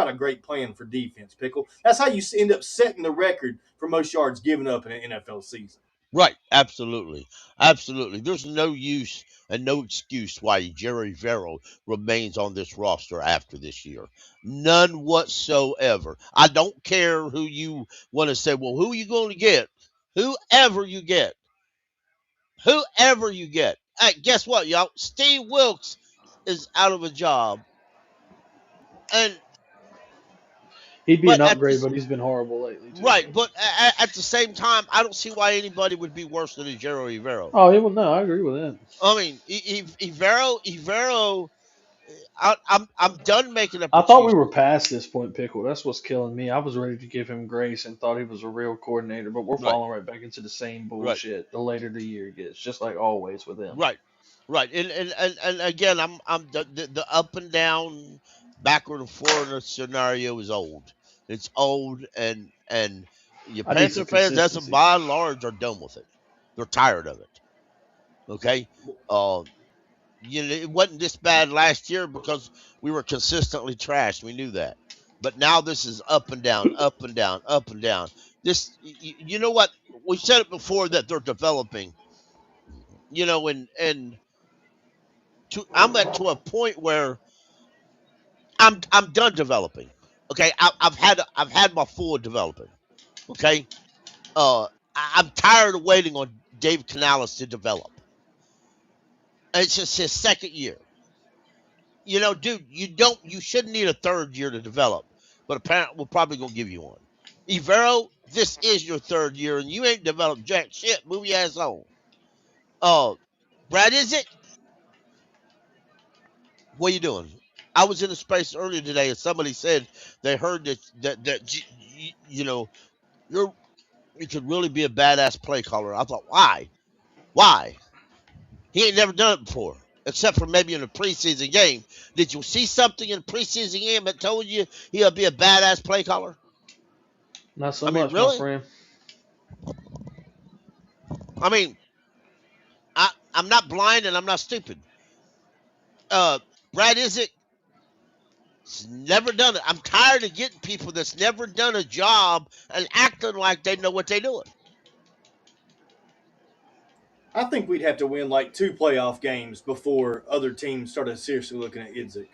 a great plan for defense, Pickle. That's how you end up setting the record for most yards given up in an NFL season. Right. Absolutely. Absolutely. There's no use and no excuse why Jerry Verrill remains on this roster after this year. None whatsoever. I don't care who you want to say, well, who are you going to get? Whoever you get. Whoever you get. Hey, guess what, y'all? Steve Wilkes is out of a job. And He'd be an but at upgrade, this but he's been horrible lately too. right, but at the same time, I don't see why anybody would be worse than a Jerry Rivero. Oh, he will. No, I agree with him. I mean, Ivero, I'm done making up I thought we excuses. were past this point, Pickle. That's what's killing me. I was ready to give him grace and thought he was a real coordinator, but we're Right, falling right back into the same right, bullshit the later the year gets, just like always with him. right, right. And again, I'm the up and down, backward and forward scenario is old. It's old, and Your I need Panther some fans, as a consistency. by and large, are done with it. They're tired of it. Okay, uh, it wasn't this bad last year because we were consistently trashed. We knew that, but now this is up and down, up and down, up and down. You know what? We said it before that they're developing. And I'm at to a point where I'm done developing. Okay, I've had my full of developing. Okay, uh, I'm tired of waiting on Dave Canales to develop. It's just his second year. Dude, you shouldn't need a third year to develop, but apparently we're probably gonna give you one. Evero, this is your third year and you ain't developed jack shit. Move your ass on. Uh, Brad, is it? What are you doing? I was in a space earlier today and somebody said they heard that you could really be a badass play caller. I thought, why? Why? He ain't never done it before, except for maybe in a preseason game. Did you see something in a preseason game that told you he'll be a badass play caller? Not so I mean, much, my really? friend. I mean, I'm not blind and I'm not stupid. Uh, Brad Isaac never done it. I'm tired of getting people that's never done a job and acting like they know what they're doing. I think we'd have to win like 2 playoff games before other teams started seriously looking at Idzik,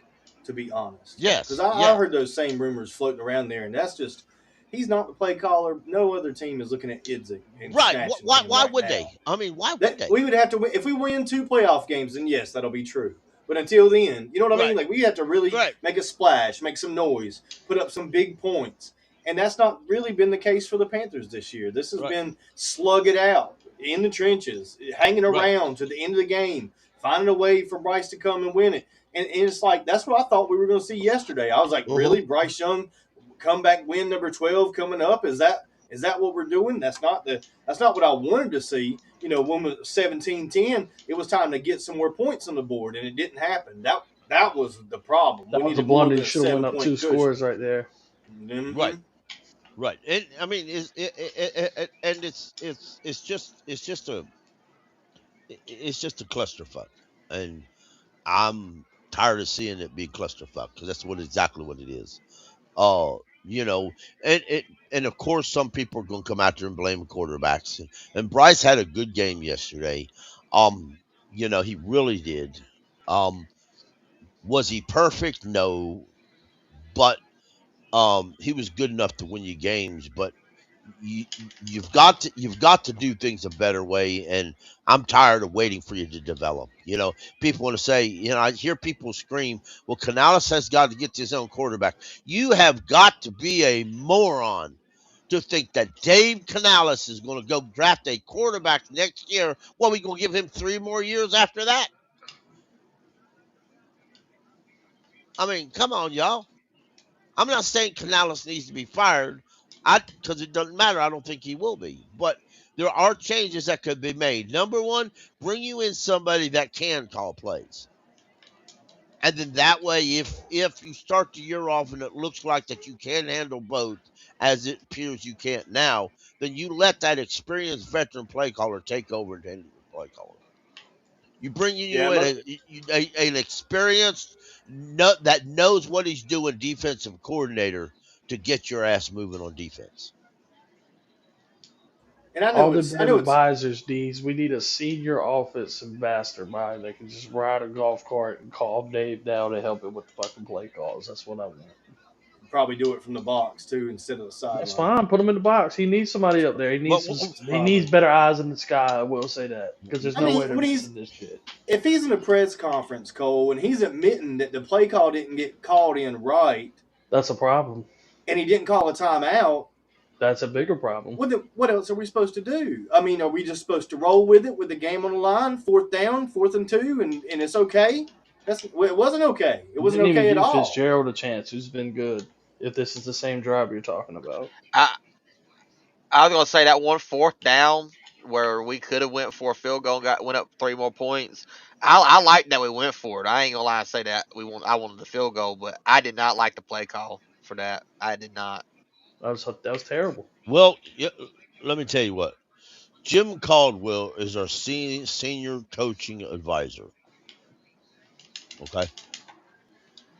to be honest. Because Yes, I yes. heard those same rumors floating around there, and that's just he's not the play caller. No other team is looking at Idzik and Right. snatching Why? him Why right would they? now. I mean, why would That they? we would have to win if we win 2 playoff games. Then yes, that'll be true. But until then, you know what I mean? Right. Like we have to really Right. make a splash, make some noise, put up some big points, and that's not really been the case for the Panthers this year. This has Right. been slug it out in the trenches, hanging Right. around to the end of the game, finding a way for Bryce to come and win it. And it's like that's what I thought we were going to see yesterday. I was like, Uh-huh. really, Bryce Young comeback win number 12 coming up? Is that what we're doing? That's not what I wanted to see. When it was 17-10, it was time to get some more points on the board, and it didn't happen. That was the problem. That We was a needed more blunder. than You a should have went seven up two point cushion. scores right there. Mm-hmm. Right. Right. And I mean, and it's just a clusterfuck, and I'm tired of seeing it be clusterfuck because that's exactly what it is. Uh, you know, and of course some people are going to come out there and blame the quarterbacks, and Bryce had a good game yesterday. Um, he really did. Um, was he perfect? No, but he was good enough to win you games. But you you've got to do things a better way, and I'm tired of waiting for you to develop. People want to say, I hear people scream, well, Canales has got to get his own quarterback. You have got to be a moron to think that Dave Canales is going to go draft a quarterback next year. What, we going to give him 3 more years after that? I mean, come on, y'all. I'm not saying Canales needs to be fired. Because it doesn't matter. I don't think he will be. But there are changes that could be made. Number one, bring you in somebody that can call plays. And then that way, if you start the year off and it looks like that you can handle both, as it appears you can't now, then you let that experienced veteran play caller take over and handle your play caller. You bring Yeah, you in an experienced that knows what he's doing defensive coordinator to get your ass moving on defense. and I All know the it's I damn know it's advisors, D's. We need a senior offensive mastermind that can just ride a golf cart and calm Dave down and help him with the fucking play calls. That's what I want. probably do it from the box too instead of the That's sideline. fine. Put him in the box. He needs somebody up there. He But needs some. That's the He problem. needs better eyes in the sky. I will say that because there's I no way mean, they're missing this shit. if he's in a press conference, Cole, and he's admitting that the play call didn't get called in right, That's a problem. and he didn't call a timeout, That's a bigger problem. what else are we supposed to do? I mean, are we just supposed to roll with it with the game on the line, 4th down, 4th and 2, and it's okay? It wasn't okay. It wasn't Didn't even okay at give all. Fitzgerald a chance, who's been good. If this is the same drive you're talking about, I I was gonna say that one fourth down where we could have went for a field goal and went up 3 more points. I like that we went for it. I ain't gonna lie and say that I wanted the field goal, but I did not like the play call for that. I did not. That was terrible. Well, yeah, let me tell you what. Jim Caldwell is our senior coaching advisor. Okay.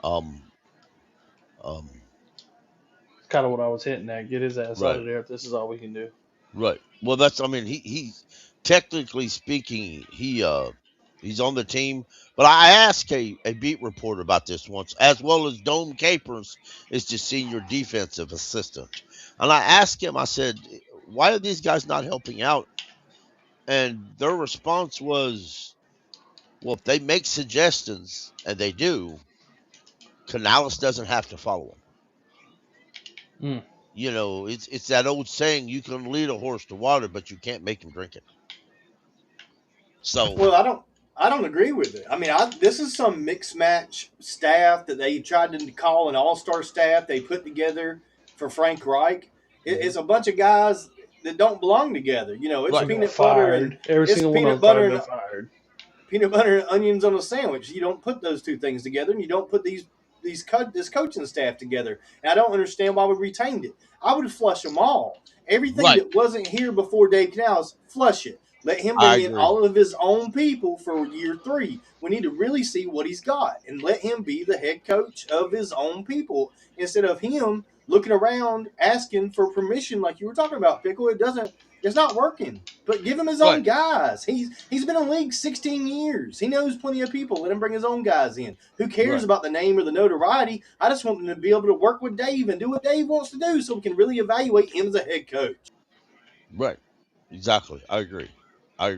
Um. Kind of what I was hinting at. Get his ass out Right. of there if this is all we can do. Right. Well, that's. I mean, he's technically speaking, he's on the team. But I asked a beat reporter about this once, as well as Dome Capers is the senior defensive assistant, and I asked him. I said, "Why are these guys not helping out?" And their response was, "Well, if they make suggestions, and they do, Canales doesn't have to follow them." Mm. You know, it's that old saying: you can lead a horse to water, but you can't make him drink it. So, Well, I don't agree with it. I mean, this is some mixed match staff that they tried to call an all-star staff they put together for Frank Reich. It's a bunch of guys that don't belong together. You know, it's Right. peanut butter and Every it's single one peanut of them butter got and fired. peanut butter and onions on a sandwich. You don't put those two things together, and you don't put this coaching staff together. And I don't understand why we retained it. I would flush them all. Everything Right. that wasn't here before Dave Canales, flush it. Let him I bring in agree. all of his own people for year 3. We need to really see what he's got and let him be the head coach of his own people instead of him looking around asking for permission like you were talking about, Pickle. It's not working. But give him his own Right. guys. He's been in the league 16 years. He knows plenty of people. Let him bring his own guys in. Who cares Right. about the name or the notoriety? I just want him to be able to work with Dave and do what Dave wants to do so we can really evaluate him as a head coach. Right. Exactly. I agree. I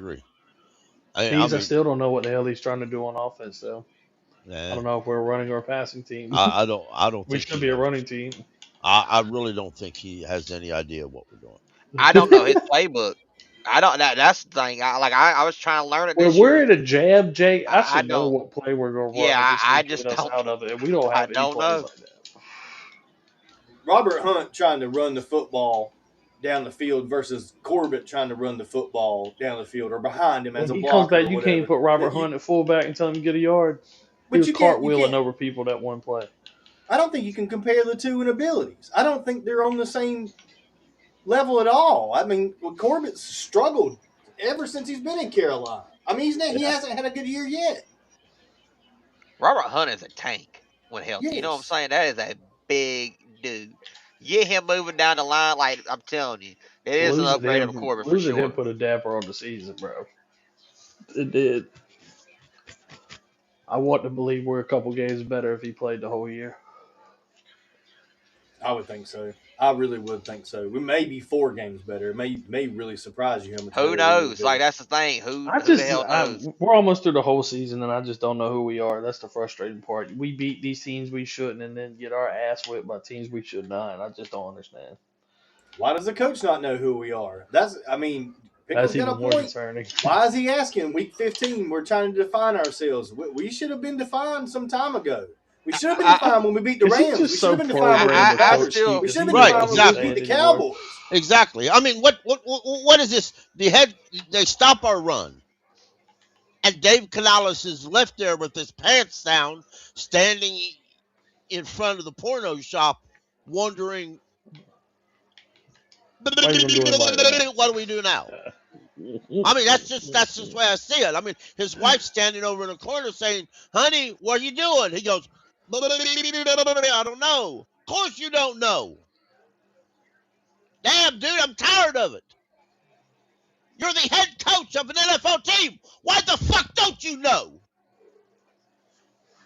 I mean, still don't know what the hell he's trying to do on offense, though. I nah, don't know if we're a running or a passing team. I don't We think should he be a knows. running team. I really don't think he has any idea what we're doing. I don't know his playbook. I don't. That's the thing. I was trying to learn it When this we're year. in a jab, Jake, I I should know don't. what play we're going to run Yeah, if he's I going to get just us don't. out of it. And we don't I have any don't plays know. like that. Robert Hunt trying to run the football down the field versus Corbett trying to run the football down the field or behind him as When a he comes blocker back, or you can't whatever. put Robert Hunt at fullback and tell him to get a yard. He But was you can't. cartwheeling over people that one play. I don't think you can compare the two in abilities. I don't think they're on the same level at all. I mean, Corbett's struggled ever since he's been in Carolina. I mean, he hasn't had a good year yet. Robert Hunt is a tank when healthy. You know what I'm Yes. saying? That is a big dude. Get him moving down the line, like I'm telling you, it is an upgrade on Corbett for Losing him sure. put a dapper on the season, bro. It did. I want to believe we're a couple games better if he played the whole year. I would think so. I really would think so. We may be 4 games better. It may really surprise you how much Who better we would knows? be. Like that's the thing. Who the hell knows? We're almost through the whole season, and I just don't know who we are. That's the frustrating part. We beat these teams we shouldn't, and then get our ass whipped by teams we should not. And I just don't understand. Why does the coach not know who we are? I mean, That's Pickle's got a even more point. concerning. Why is he asking week 15? We're trying to define ourselves. We should have been defined some time ago. We should have been defined when we beat the Is he Rams. just We so should have been defined when we programmed beat the to Packers. coach Steve? We Is should have he been Right, defined when not we beat the understand anymore? Cowboys. Exactly. I mean, what is this? They stop our run, and Dave Canales is left there with his pants down, standing in front of the porno shop, wondering, Why you gonna do him like that? what do we do now? I mean, that's just the way I see it. I mean, his wife's standing over in the corner saying, "Honey, what are you doing?" He goes, "I don't know." Of course you don't know. Damn, dude, I'm tired of it. You're the head coach of an NFL team. Why the fuck don't you know?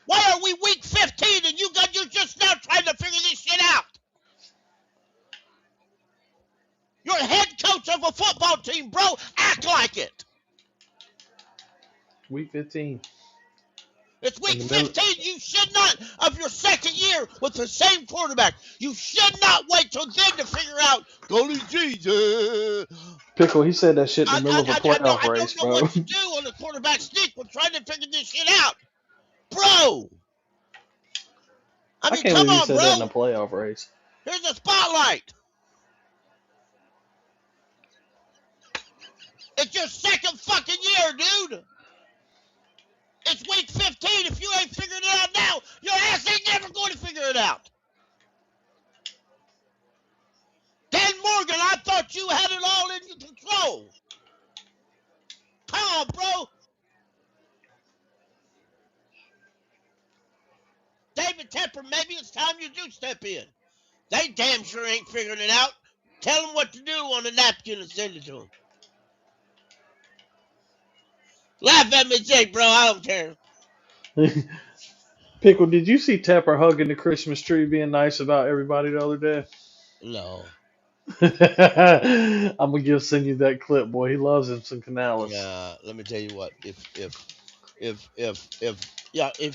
Why are we week 15 and you're just now trying to figure this shit out? You're a head coach of a football team, bro. Act like it. Week 15. It's week 15. You should not, of your second year with the same quarterback, you should not wait till then to figure out, Golly Jesus. Pickle, he said that shit in the middle of a playoff I race, don't know bro. what to do on the quarterback sneak. We're trying to figure this shit out. Bro. I mean, can't come believe he on, said bro. that in a playoff race. Here's a spotlight. It's your second fucking year, dude. It's week 15. If you ain't figured it out now, your ass ain't never going to figure it out. Morgan, I thought you had it all in your control. Come on, bro. David Tepper, maybe it's time you do step in. They damn sure ain't figuring it out. Tell them what to do on a napkin and send it to them. Laugh at me, Jake, bro. I don't care. Pickle, did you see Tepper hugging the Christmas tree, being nice about everybody the other day? No. I'm gonna send you that clip, boy. He loves him some Canales. Yeah, let me tell you what. If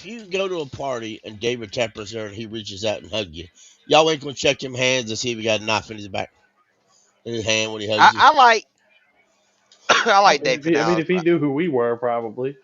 you go to a party and David Tepper's there and he reaches out and hugs you, y'all ain't gonna check him hands and see if he got a knife in his back, in his hand when he hugs you. I like I I like mean, Dave Canales. if he knew who we were, probably.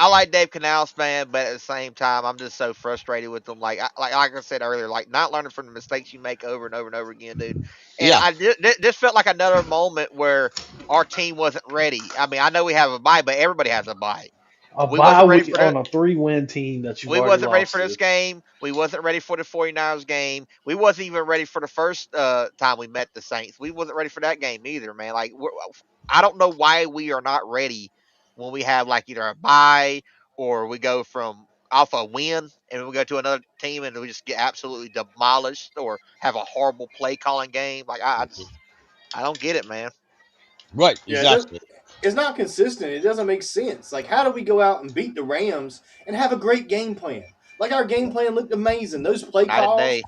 I like Dave Canales, man, but at the same time, I'm just so frustrated with them. Like I said earlier, like not learning from the mistakes you make over and over and over again, dude. And Yeah. this felt like another moment where our team wasn't ready. I mean, I know we have a bye, but everybody has a bye. A We wasn't bye ready week for on a 3-win team that you've we already wasn't ready lost for to. this game. We wasn't ready for the 49ers game. We wasn't even ready for the first time we met the Saints. We wasn't ready for that game either, man. I don't know why we are not ready when we have like either a bye or we go from off a win and we go to another team and we just get absolutely demolished or have a horrible play calling game. I don't get it, man. Right. Yeah, it does, Exactly. it's not consistent. It doesn't make sense. Like, how do we go out and beat the Rams and have a great game plan? Like, our game plan looked amazing. Those play Not a calls, day.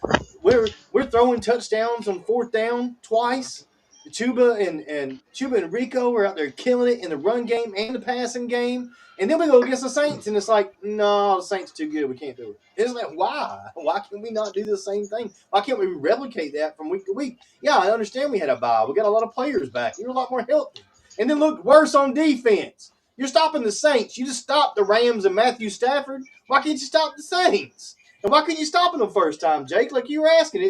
we're throwing touchdowns on fourth down twice. Chuba and Rico are out there killing it in the run game and the passing game. And then we go against the Saints, and it's like, no, the Saints are too good. We can't do it. It's like, why? Why can we not do the same thing? Why can't we replicate that from week to week? Yeah, I understand we had a bye. We got a lot of players back. You're a lot more healthy. And then look worse on defense. You're stopping the Saints. You just stopped the Rams and Matthew Stafford. Why can't you stop the Saints? And why couldn't you stop them the first time, Jake? Like you were asking,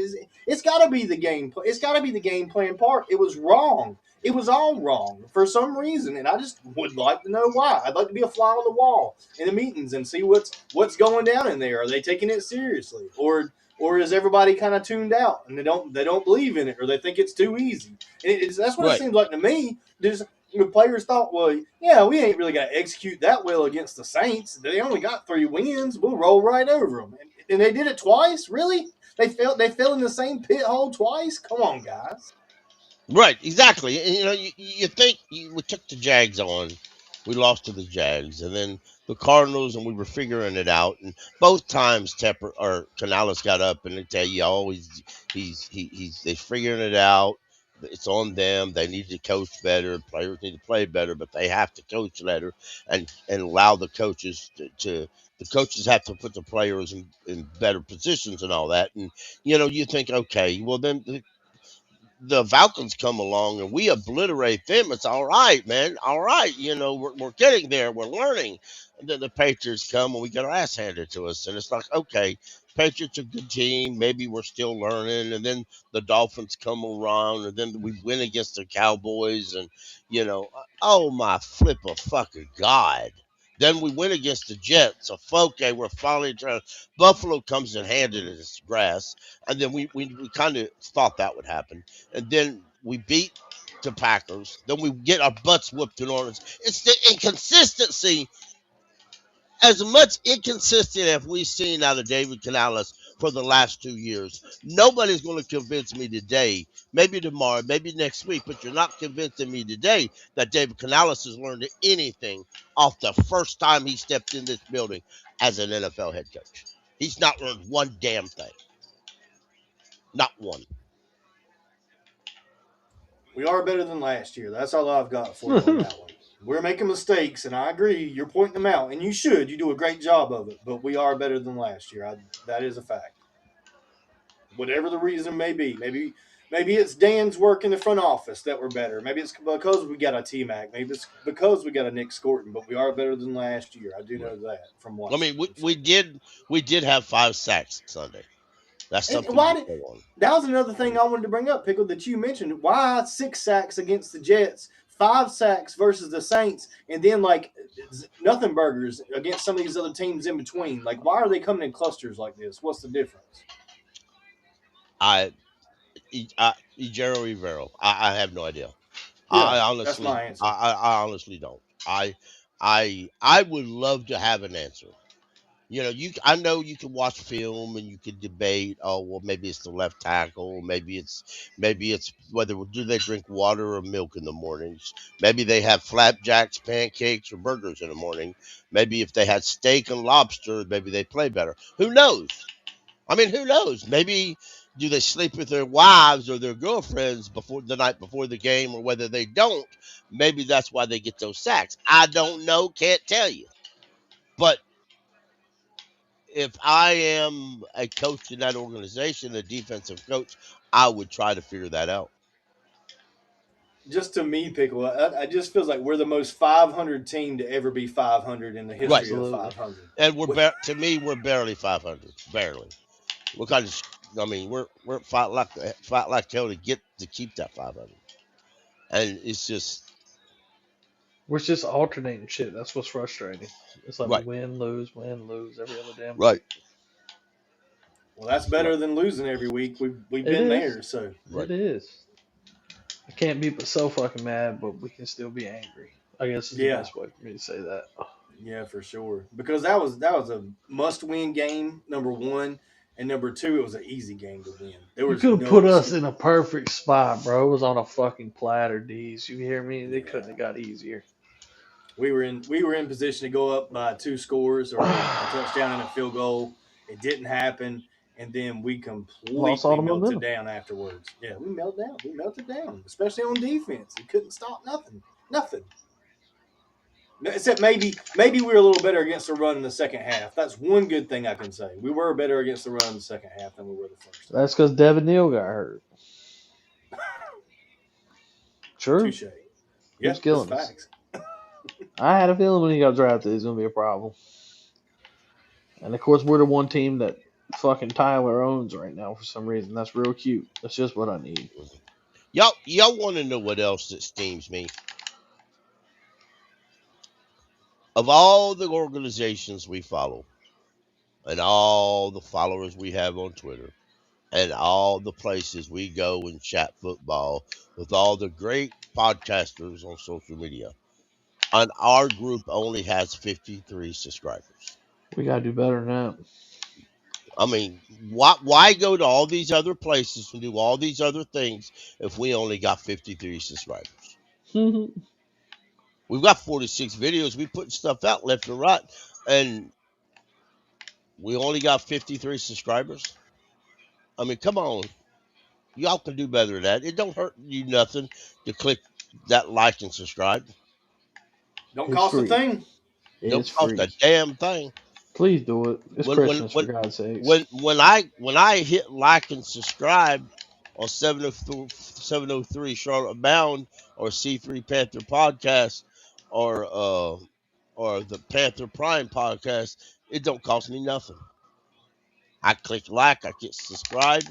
it's got to be the game. It's got to be the game plan part. It was wrong. It was all wrong for some reason, and I just would like to know why. I'd like to be a fly on the wall in the meetings and see what's going down in there. Are they taking it seriously, or is everybody kind of tuned out and they don't believe in it, or they think it's too easy? That's what it seems like to me. There's the players thought, well, yeah, we ain't really got to execute that well against the Saints. They only got 3 wins. We'll roll right over them, and they did it twice. Really? They fell in the same pit hole twice. Come on, guys. Right. Exactly. And, you think we took the Jags on, we lost to the Jags, and then the Cardinals, and we were figuring it out. And both times Tepper or Canales got up and they tell you, oh, they're figuring it out. It's on them. They need to coach better. Players need to play better, but they have to coach better and allow the coaches to the coaches have to put the players in better positions and all that. And you think, okay, well then the Falcons come along and we obliterate them. It's all right, man. All right. We're getting there. We're learning. And then the Patriots come and we get our ass handed to us. And it's like, okay, Patriots are a good team. Maybe we're still learning. And then the Dolphins come around and then we win against the Cowboys. And, oh my flip of fucking God. Then we win against the Jets. So, okay, we're finally trying. Buffalo comes and handed us grass. And then we kind of thought that would happen. And then we beat the Packers. Then we get our butts whooped in Orleans. It's the inconsistency. As much inconsistent as we've seen out of David Canales for the last 2 years, nobody's going to convince me today, maybe tomorrow, maybe next week, but you're not convincing me today that David Canales has learned anything off the first time he stepped in this building as an NFL head coach. He's not learned one damn thing. Not one. We are better than last year. That's all I've got for you on that one. We're making mistakes, and I agree. You're pointing them out, and you should. You do a great job of it, but we are better than last year. That is a fact. Whatever the reason may be, maybe it's Dan's work in the front office that we're better. Maybe it's because we got a T-Mac. Maybe it's because we got a Nick Scorton, but we are better than last year. I do know that from watching. I mean, we did have 5 sacks Sunday. That's something. That was another thing I wanted to bring up, Pickle, that you mentioned. Why 6 sacks against the Jets, 5 sacks versus the Saints, and then like nothing burgers against some of these other teams in between? Like, why are they coming in clusters like this? What's the difference? Ejero Rivero. I have no idea. Yeah, I that's honestly, my answer. I honestly don't. I would love to have an answer. I know you can watch film and you can debate. Oh, well, maybe it's the left tackle. Maybe it's whether do they drink water or milk in the mornings. Maybe they have flapjacks, pancakes, or burgers in the morning. Maybe if they had steak and lobster, maybe they play better. Who knows? I mean, who knows? Maybe do they sleep with their wives or their girlfriends before the night before the game, or whether they don't, maybe that's why they get those sacks. I don't know, can't tell you. But if I am a coach in that organization, a defensive coach, I would try to figure that out. Just to me, Pickle, I just feels like we're the most 500 team to ever be 500 in the history of 500. And to me, we're barely 500, barely. We're kind of, I mean, we're fight like hell to keep that 500, and it's just We're just alternating shit. That's what's frustrating. It's like right, win, lose every other damn right, week. Well, that's right, better than losing every week. We've It been is. there, so right. It is. I can't be so fucking mad, but we can still be angry. I guess is the yeah, best way for me to say that. yeah, for sure. Because that was a must-win game. Number one, and number two, it was an easy game to win. There You was could have no put us excuse. in a perfect spot, bro. It was on a fucking platter, D's. You hear me? They couldn't Yeah, have got easier. we were in position to go up by 2 scores or a touchdown and a field goal. It didn't happen, and then we Lost all completely the melted momentum. down afterwards. Yeah, we melted down. We melted down, especially on defense. We couldn't stop nothing. Nothing. Except maybe we were a little better against the run in the second half. That's one good thing I can say. We were better against the run in the second half than we were the first half. That's because Devin Neal got hurt. True. Touche. He Yeah, was that's killing us. facts. I had a feeling when he got drafted, he's gonna be a problem. And of course, we're the one team that fucking Tyler owns right now for some reason. That's real cute. That's just what I need. Y'all want to know what else that steams me? Of all the organizations we follow, and all the followers we have on Twitter, and all the places we go and chat football with all the great podcasters on social media, and our group only has 53 subscribers. We gotta do better than I mean, why go to all these other places and do all these other things if we only got 53 subscribers? that. We've got 46 videos. We put stuff out left and right, and we only got 53 subscribers. I mean, come on. Y'all can do better than that. It don't hurt you nothing to click that like and subscribe. Don't It's cost a free. thing. Don't It's cost free. a damn thing. Please do it. It's When when Christmas, for when God's sakes. when I hit like and subscribe on 703 Charlotte Bound or C3 Panther Podcast or the Panther Prime Podcast, it don't cost me nothing. I click like, I get subscribe.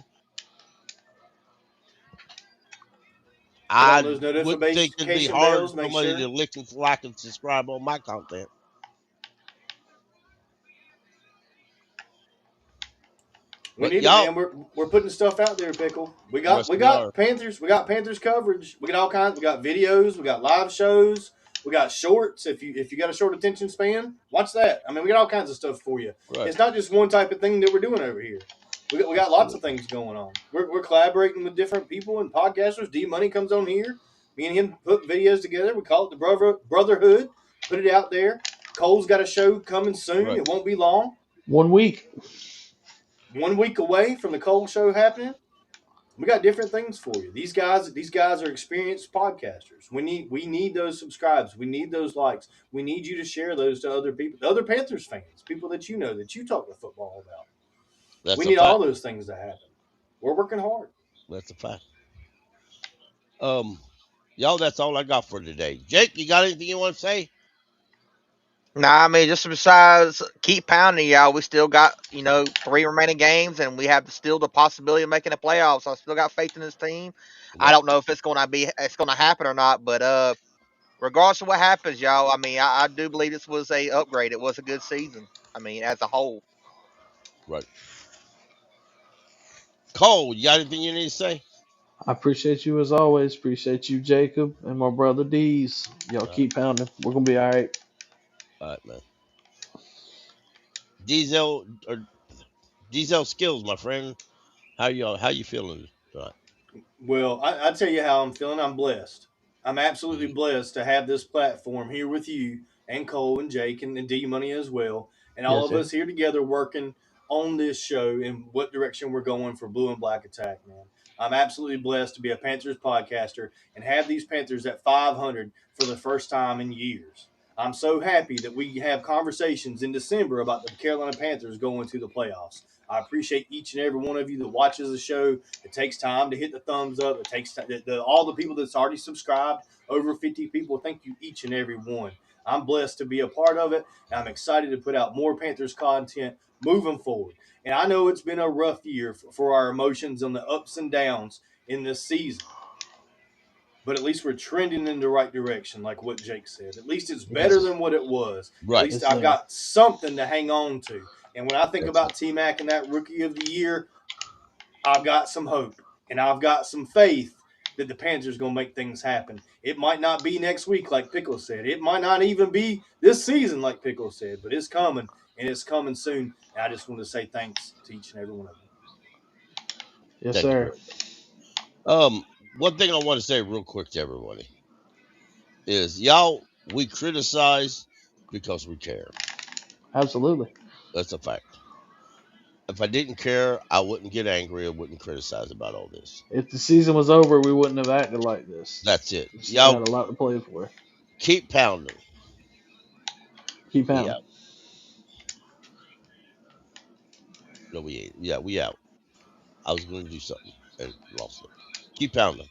Put on I those wouldn't think it'd be notification hard bells. for Make somebody sure. to like and subscribe on my content. We But need it, y'all, man. We're putting stuff out there, Pickle. We got yes, we we are. got Panthers. We got Panthers coverage. We got all kinds. We got videos. We got live shows. We got shorts. If you got a short attention span, watch that. I mean, we got all kinds of stuff for you. Right. It's not just one type of thing that we're doing over here. We got lots of things going on. We're collaborating with different people and podcasters. D Money comes on here. Me and him put videos together. We call it the Brotherhood. Put it out there. Cole's got a show coming soon. Right. It won't be long. 1 week. 1 week away from the Cole show happening. We got different things for you. These guys are experienced podcasters. We need those subscribes. We need those likes. We need you to share those to other people, the other Panthers fans, people that you know that you talk to football about. That's We a need all fact. those things to happen. We're working hard. That's a fact. Y'all, that's all I got for today. Jake, you got anything you want to say? Nah, I mean, just besides keep pounding, y'all. We still got 3 remaining games, and we have still the possibility of making the playoffs. I still got faith in this team. I Yep. don't know if it's gonna happen or not, but regardless of what happens, y'all. I mean, I do believe this was a upgrade. It was a good season. I mean, as a whole. Right. Cole, you got anything you need to say? I appreciate you as always. Appreciate you, Jacob, and my brother D's. Y'all keep pounding. We're gonna be all right. All right, man. Diesel skills, my friend. How you feeling tonight? Well, I tell you how I'm feeling. I'm blessed. I'm absolutely blessed to have this platform here with you and Cole and Jake and D Money as well, and all Yes, of sir. us here together working on this show and what direction we're going for Blue and Black Attack, man. I'm absolutely blessed to be a Panthers podcaster and have these Panthers at 500 for the first time in years. I'm so happy that we have conversations in December about the Carolina Panthers going to the playoffs. I appreciate each and every one of you that watches the show. It takes time to hit the thumbs up. It takes time, all the people that's already subscribed, over 50 people. Thank you, each and every one. I'm blessed to be a part of it, and I'm excited to put out more Panthers content moving forward. And I know it's been a rough year for our emotions on the ups and downs in this season, but at least we're trending in the right direction, like what Jake said. At least it's better than what it was. At Right. least Yes, I've sir. got something to hang on to. And when I think That's about T Mac and that Rookie of the Year, I've got some hope and I've got some faith that the Panthers are going to make things happen. It might not be next week, like Pickle said. It might not even be this season, like Pickle said, but it's coming and it's coming soon. And I just want to say thanks to each and every one of you. Yes, Thank you sir. very much. One thing I want to say real quick to everybody is we criticize because we care. Absolutely. That's a fact. If I didn't care, I wouldn't get angry. I wouldn't criticize about all this. If the season was over, we wouldn't have acted like this. That's it. We still Y'all had a lot to play for. keep pounding. Keep We pounding. out. No, we ain't. Yeah, we out. I was going to do something and lost it. Keep pounding.